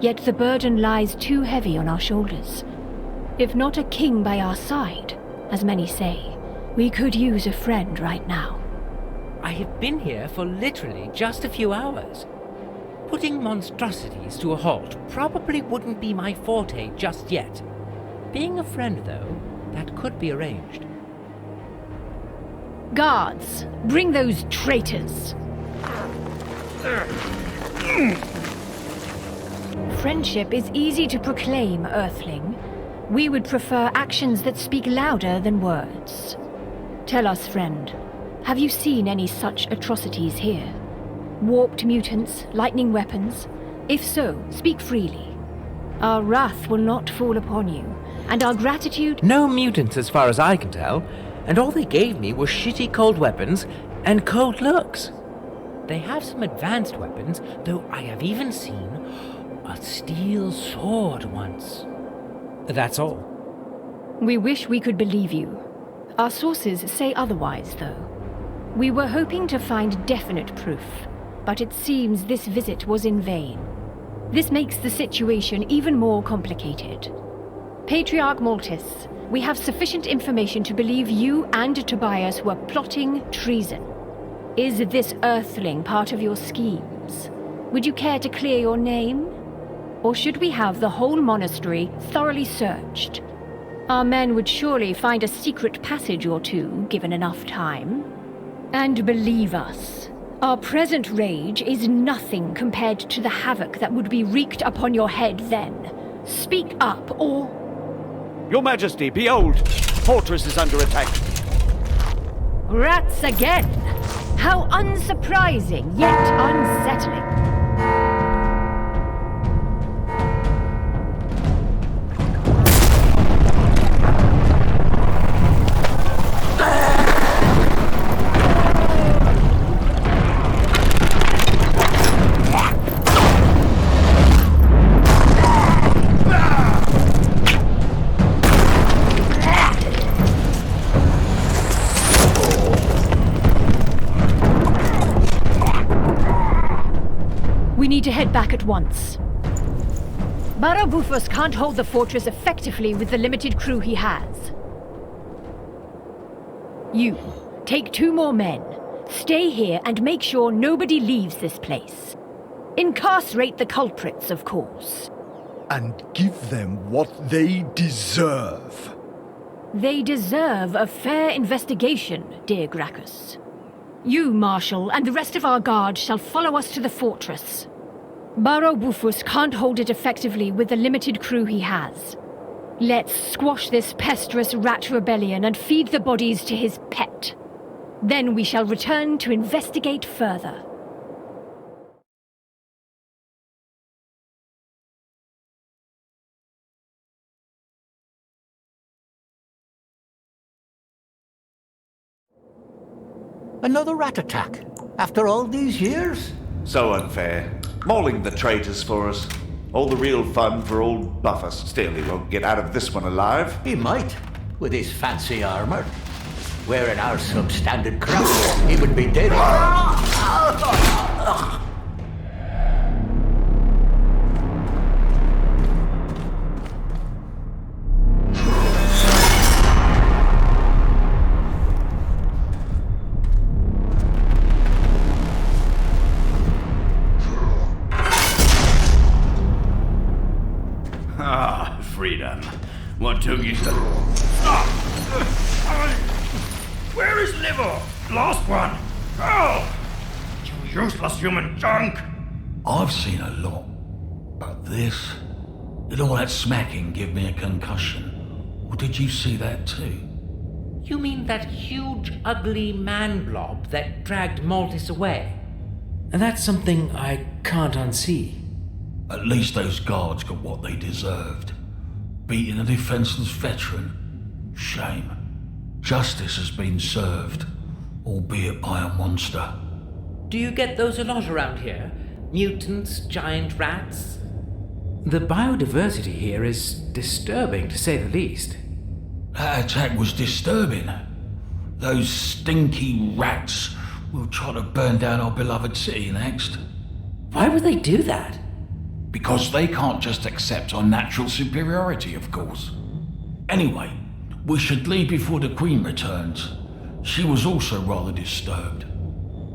yet the burden lies too heavy on our shoulders. If not a king by our side, as many say, we could use a friend right now. I have been here for literally just a few hours. Putting monstrosities to a halt probably wouldn't be my forte just yet. Being a friend, though, that could be arranged. Guards, bring those traitors! Friendship is easy to proclaim, Earthling. We would prefer actions that speak louder than words. Tell us, friend, have you seen any such atrocities here? Warped mutants, lightning weapons? If so, speak freely. Our wrath will not fall upon you, and our gratitude— No mutants as far as I can tell, and all they gave me was shitty cold weapons and cold looks. They have some advanced weapons, though I have even seen a steel sword once. That's all. We wish we could believe you. Our sources say otherwise, though. We were hoping to find definite proof, but it seems this visit was in vain. This makes the situation even more complicated. Patriarch Maltis, we have sufficient information to believe you and Tobias were plotting treason. Is this Earthling part of your schemes? Would you care to clear your name? Or should we have the whole monastery thoroughly searched? Our men would surely find a secret passage or two, given enough time. And believe us, our present rage is nothing compared to the havoc that would be wreaked upon your head then. Speak up, or... Your Majesty, behold! Fortress is under attack. Rats again! How unsurprising, yet unsettling. We need to head back at once. Barabufus can't hold the fortress effectively with the limited crew he has. You, take 2 more men. Stay here and make sure nobody leaves this place. Incarcerate the culprits, of course. And give them what they deserve. They deserve a fair investigation, dear Gracchus. You, Marshal, and the rest of our guard shall follow us to the fortress. Barabufus can't hold it effectively with the limited crew he has. Let's squash this pesteous rat rebellion and feed the bodies to his pet. Then we shall return to investigate further. Another rat attack? After all these years? So unfair. Mauling the traitors for us. All the real fun for old Buffus. Still, he won't get out of this one alive. He might, with his fancy armor. Wearing our substandard crap, he would be dead. Freedom. What took you so... Stop! Where is liver? Last one! Oh! You useless human junk! I've seen a lot, but this... Did all that smacking give me a concussion? Or did you see that too? You mean that huge, ugly man blob that dragged Maltis away? And that's something I can't unsee. At least those guards got what they deserved. Beating a defenseless veteran. Shame. Justice has been served, albeit by a monster. Do you get those a lot around here? Mutants, giant rats? The biodiversity here is disturbing, to say the least. That attack was disturbing. Those stinky rats will try to burn down our beloved city next. Why would they do that? Because they can't just accept our natural superiority, of course. Anyway, we should leave before the Queen returns. She was also rather disturbed.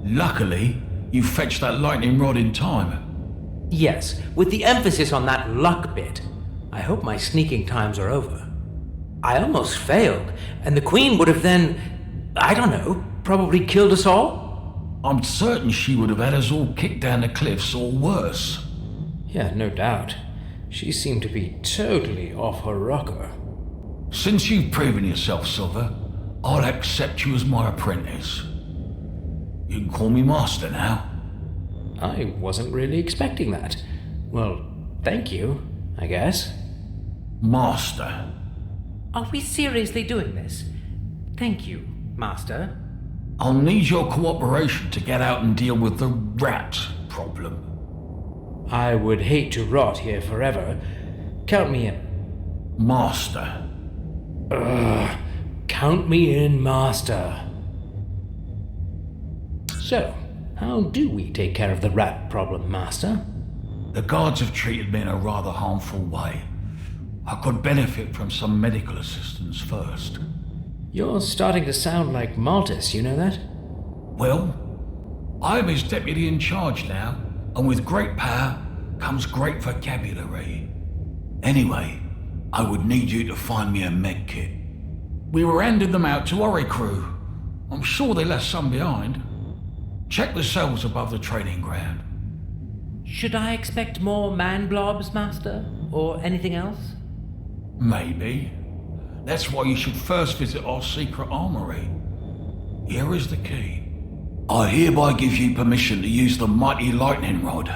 Luckily, you fetched that lightning rod in time. Yes, with the emphasis on that luck bit. I hope my sneaking times are over. I almost failed, and the Queen would have then, I don't know, probably killed us all? I'm certain she would have had us all kicked down the cliffs or worse. Yeah, no doubt. She seemed to be totally off her rocker. Since you've proven yourself, Silver, I'll accept you as my apprentice. You can call me Master now. I wasn't really expecting that. Well, thank you, I guess. Master. Are we seriously doing this? Thank you, Master. I'll need your cooperation to get out and deal with the rat problem. I would hate to rot here forever. Count me in. Master. Count me in, Master. So, how do we take care of the rat problem, Master? The guards have treated me in a rather harmful way. I could benefit from some medical assistance first. You're starting to sound like Maltus, you know that? Well, I am his deputy in charge now, and with great power comes great vocabulary. Anyway, I would need you to find me a med kit. We were handing them out to Oricru. I'm sure they left some behind. Check the cells above the training ground. Should I expect more man blobs, Master? Or anything else? Maybe. That's why you should first visit our secret armory. Here is the key. I hereby give you permission to use the mighty lightning rod.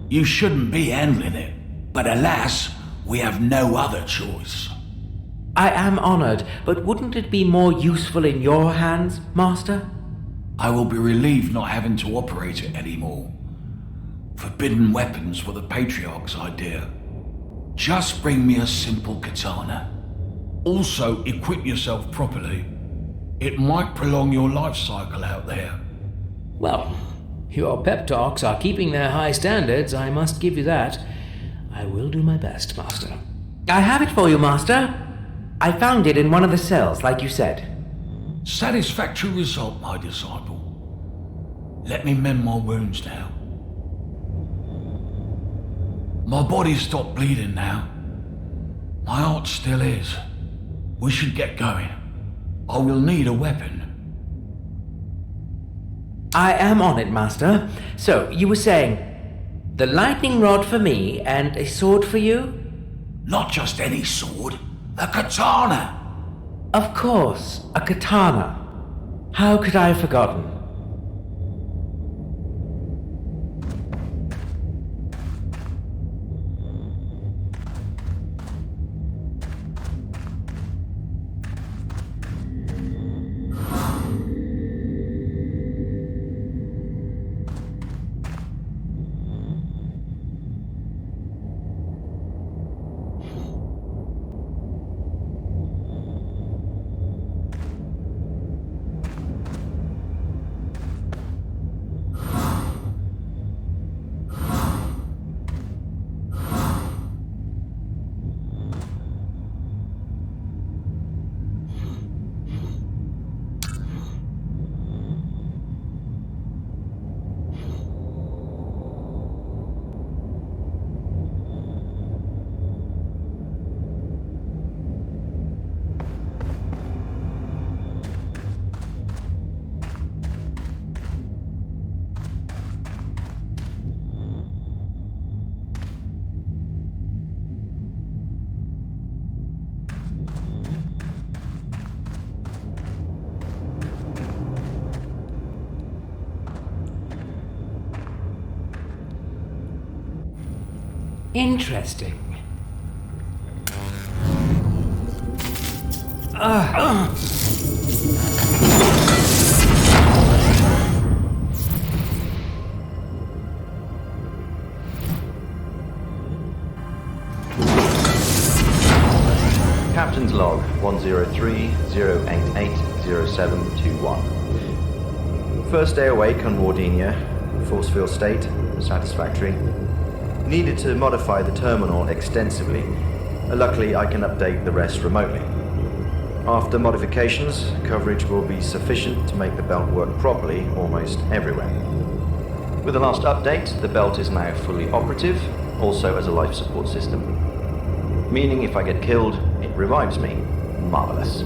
You shouldn't be handling it, but alas, we have no other choice. I am honored, but wouldn't it be more useful in your hands, Master? I will be relieved not having to operate it anymore. Forbidden weapons were the Patriarch's idea. Just bring me a simple katana. Also, equip yourself properly. It might prolong your life cycle out there. Well, your pep talks are keeping their high standards, I must give you that. I will do my best, Master. I have it for you, Master. I found it in one of the cells, like you said. Satisfactory result, my disciple. Let me mend my wounds now. My body's stopped bleeding now. My heart still is. We should get going. I will need a weapon. I am on it, Master. So, you were saying, the lightning rod for me and a sword for you? Not just any sword, a katana. Of course, a katana. How could I have forgotten? Interesting. Captain's log 103-088-0721. First day awake on Wardinia. Force field state, satisfactory. Needed to modify the terminal extensively. Luckily, I can update the rest remotely. After modifications, coverage will be sufficient to make the belt work properly almost everywhere. With the last update, the belt is now fully operative, also as a life support system. Meaning if I get killed, it revives me. Marvelous.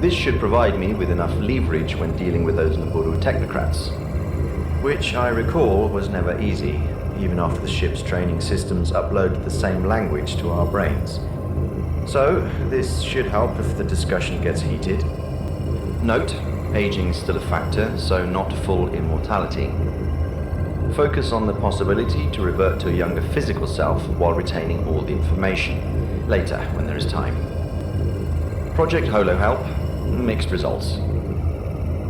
This should provide me with enough leverage when dealing with those Naburu technocrats, which I recall was never easy, even after the ship's training systems uploaded the same language to our brains. So, this should help if the discussion gets heated. Note, aging is still a factor, so not full immortality. Focus on the possibility to revert to a younger physical self while retaining all the information, later when there is time. Project Holo Help, mixed results.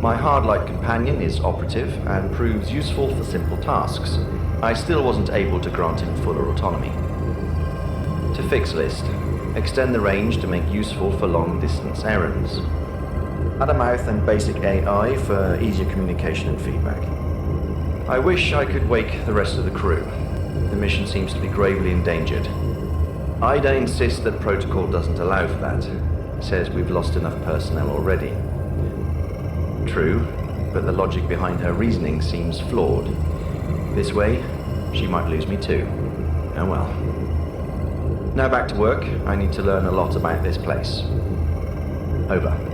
My hard-light companion is operative and proves useful for simple tasks. I still wasn't able to grant him fuller autonomy. To fix list, extend the range to make useful for long-distance errands. Add a mouth and basic AI for easier communication and feedback. I wish I could wake the rest of the crew. The mission seems to be gravely endangered. Ida insists that protocol doesn't allow for that. Says we've lost enough personnel already. True, but the logic behind her reasoning seems flawed. This way, she might lose me too. Oh well. Now back to work. I need to learn a lot about this place. Over.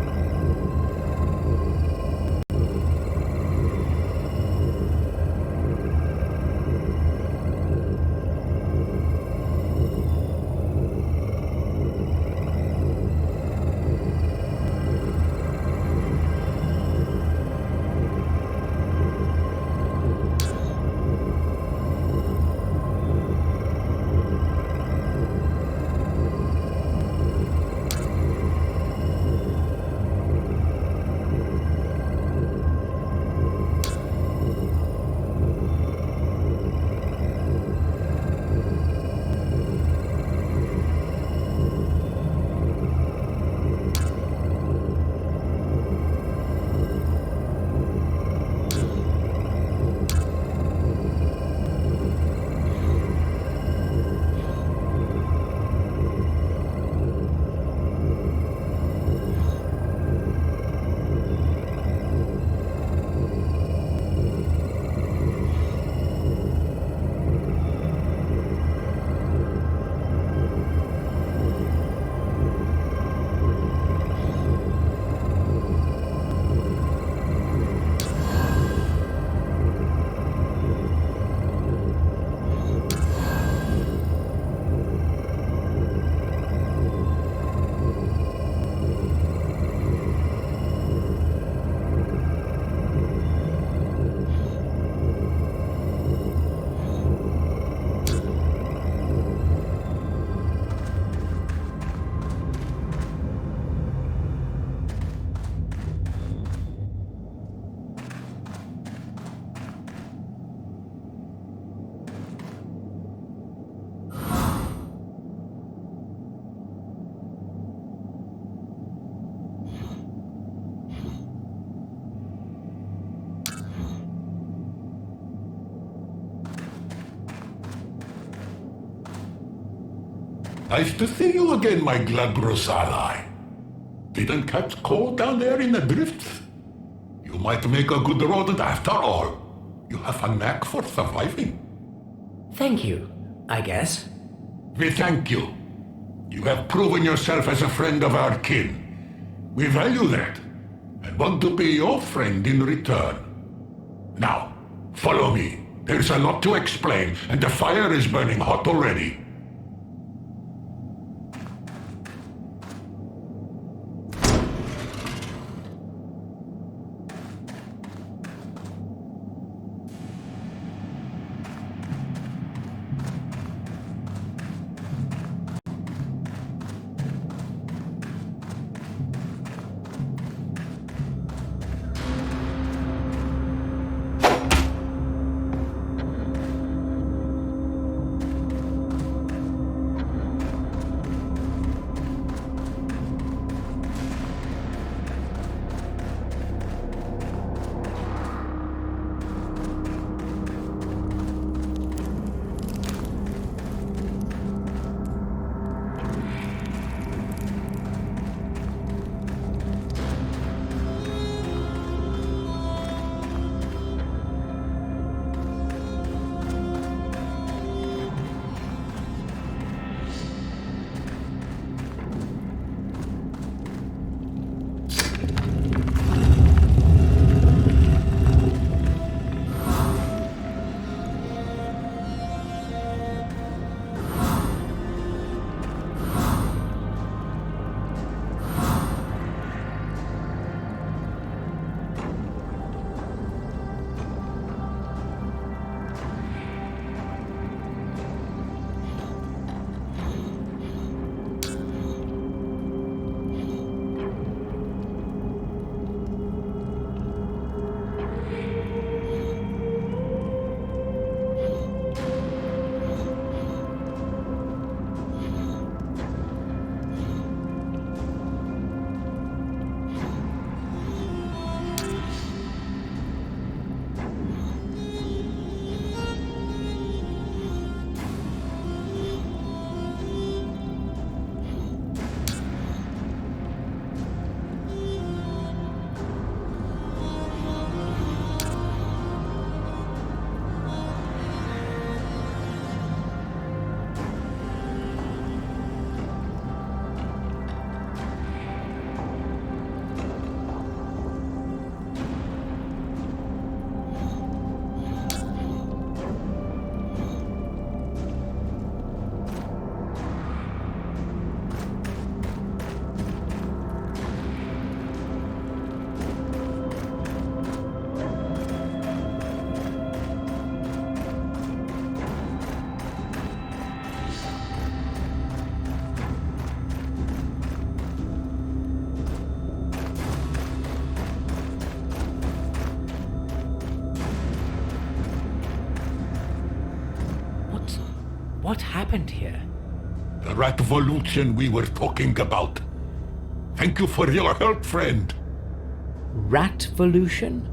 Nice to see you again, my glabrous ally. Didn't catch cold down there in the drifts? You might make a good rodent after all. You have a knack for surviving. Thank you, I guess. We thank you. You have proven yourself as a friend of our kin. We value that, and want to be your friend in return. Now, follow me. There's a lot to explain, and the fire is burning hot already. What happened here? The Ratvolution we were talking about. Thank you for your help, friend. Ratvolution?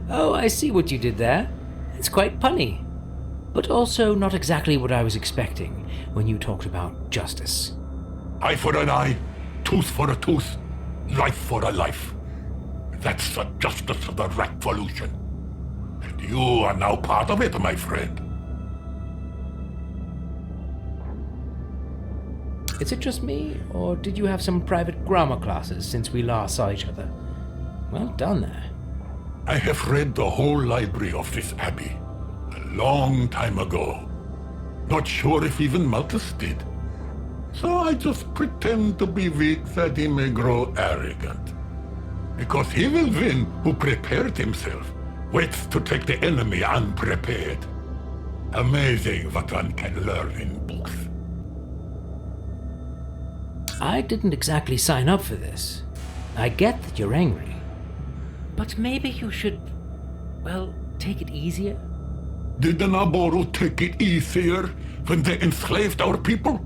Oh, I see what you did there. It's quite punny. But also not exactly what I was expecting when you talked about justice. Eye for an eye, tooth for a tooth, life for a life. That's the justice of the Ratvolution. And you are now part of it, my friend. Is it just me, or did you have some private grammar classes since we last saw each other? Well done there. I have read the whole library of this abbey a long time ago. Not sure if even Malthus did. So I just pretend to be weak that he may grow arrogant. Because he will win who prepared himself, waits to take the enemy unprepared. Amazing what one can learn in books. I didn't exactly sign up for this. I get that you're angry. But maybe you should, well, take it easier? Did the Naboru take it easier when they enslaved our people?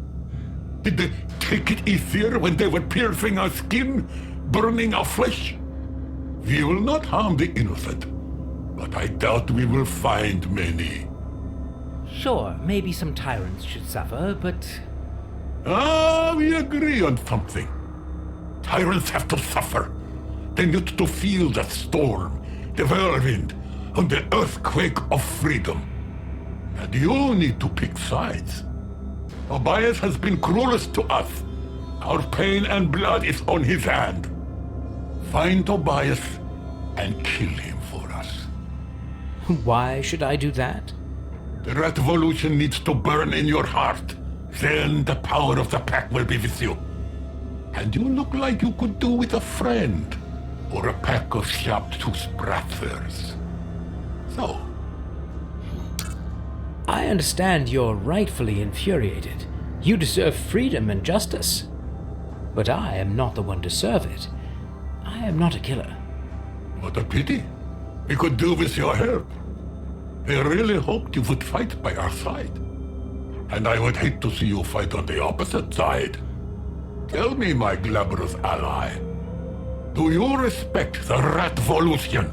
Did they take it easier when they were piercing our skin, burning our flesh? We will not harm the innocent, but I doubt we will find many. Sure, maybe some tyrants should suffer, but... We agree on something. Tyrants have to suffer. They need to feel the storm, the whirlwind, and the earthquake of freedom. And you need to pick sides. Tobias has been cruelest to us. Our pain and blood is on his hand. Find Tobias and kill him for us. Why should I do that? The Ratvolution needs to burn in your heart. Then the power of the pack will be with you. And you look like you could do with a friend. Or a pack of sharp-toothed brothers. So... I understand you're rightfully infuriated. You deserve freedom and justice. But I am not the one to serve it. I am not a killer. What a pity. We could do with your help. I really hoped you would fight by our side. And I would hate to see you fight on the opposite side. Tell me, my glabrous ally, do you respect the Ratvolution?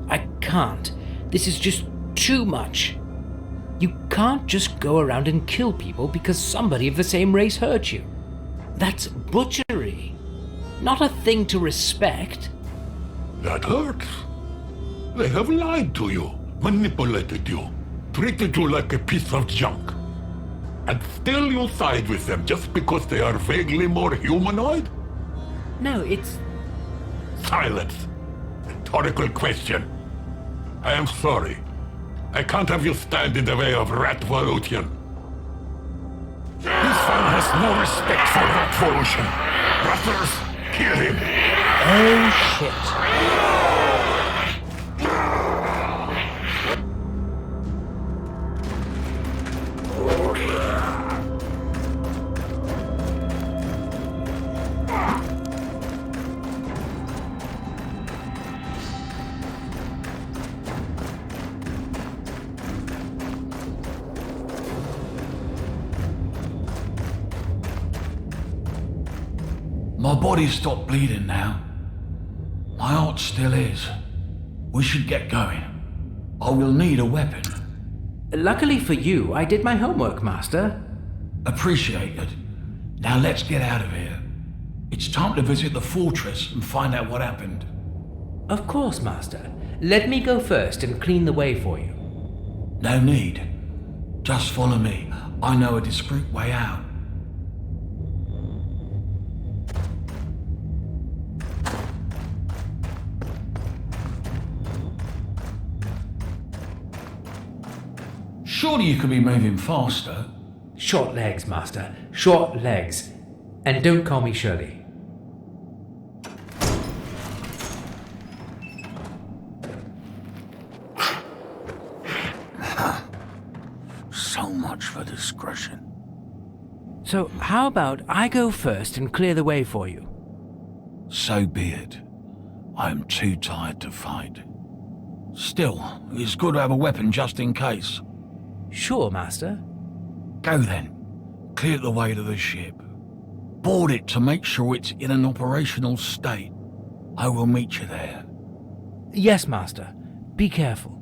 I can't. This is just too much. You can't just go around and kill people because somebody of the same race hurt you. That's butchery. Not a thing to respect. That hurts. They have lied to you, manipulated you, treated you like a piece of junk. And still you side with them just because they are vaguely more humanoid? No, it's... Silence. Rhetorical question. I am sorry. I can't have you stand in the way of Ratvolution. This fan has no respect for Ratvolution. Brothers, kill him. Oh, shit. My body's stopped bleeding now. My heart still is. We should get going. I will need a weapon. Luckily for you, I did my homework, Master. Appreciated. Now let's get out of here. It's time to visit the fortress and find out what happened. Of course, Master. Let me go first and clean the way for you. No need. Just follow me. I know a discreet way out. Surely you could be moving faster. Short legs, Master. Short legs. And don't call me Shirley. So much for discretion. So how about I go first and clear the way for you? So be it. I am too tired to fight. Still, it's good to have a weapon just in case. Sure, Master. Go then. Clear the way to the ship. Board it to make sure it's in an operational state. I will meet you there. Yes, Master. Be careful.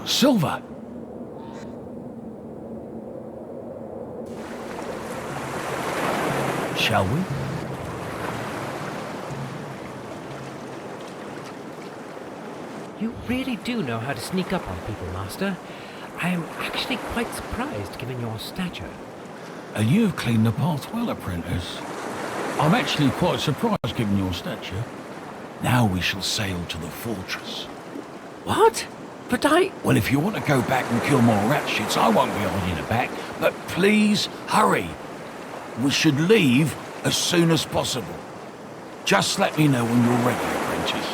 Silver! Shall we? You really do know how to sneak up on people, Master. I am actually quite surprised given your stature. And you have cleaned the path well, apprentice. I'm actually quite surprised given your stature. Now we shall sail to the fortress. What? But Well, if you want to go back and kill more rat shits, I won't be holding you back. But please, hurry. We should leave as soon as possible. Just let me know when you're ready, apprentice.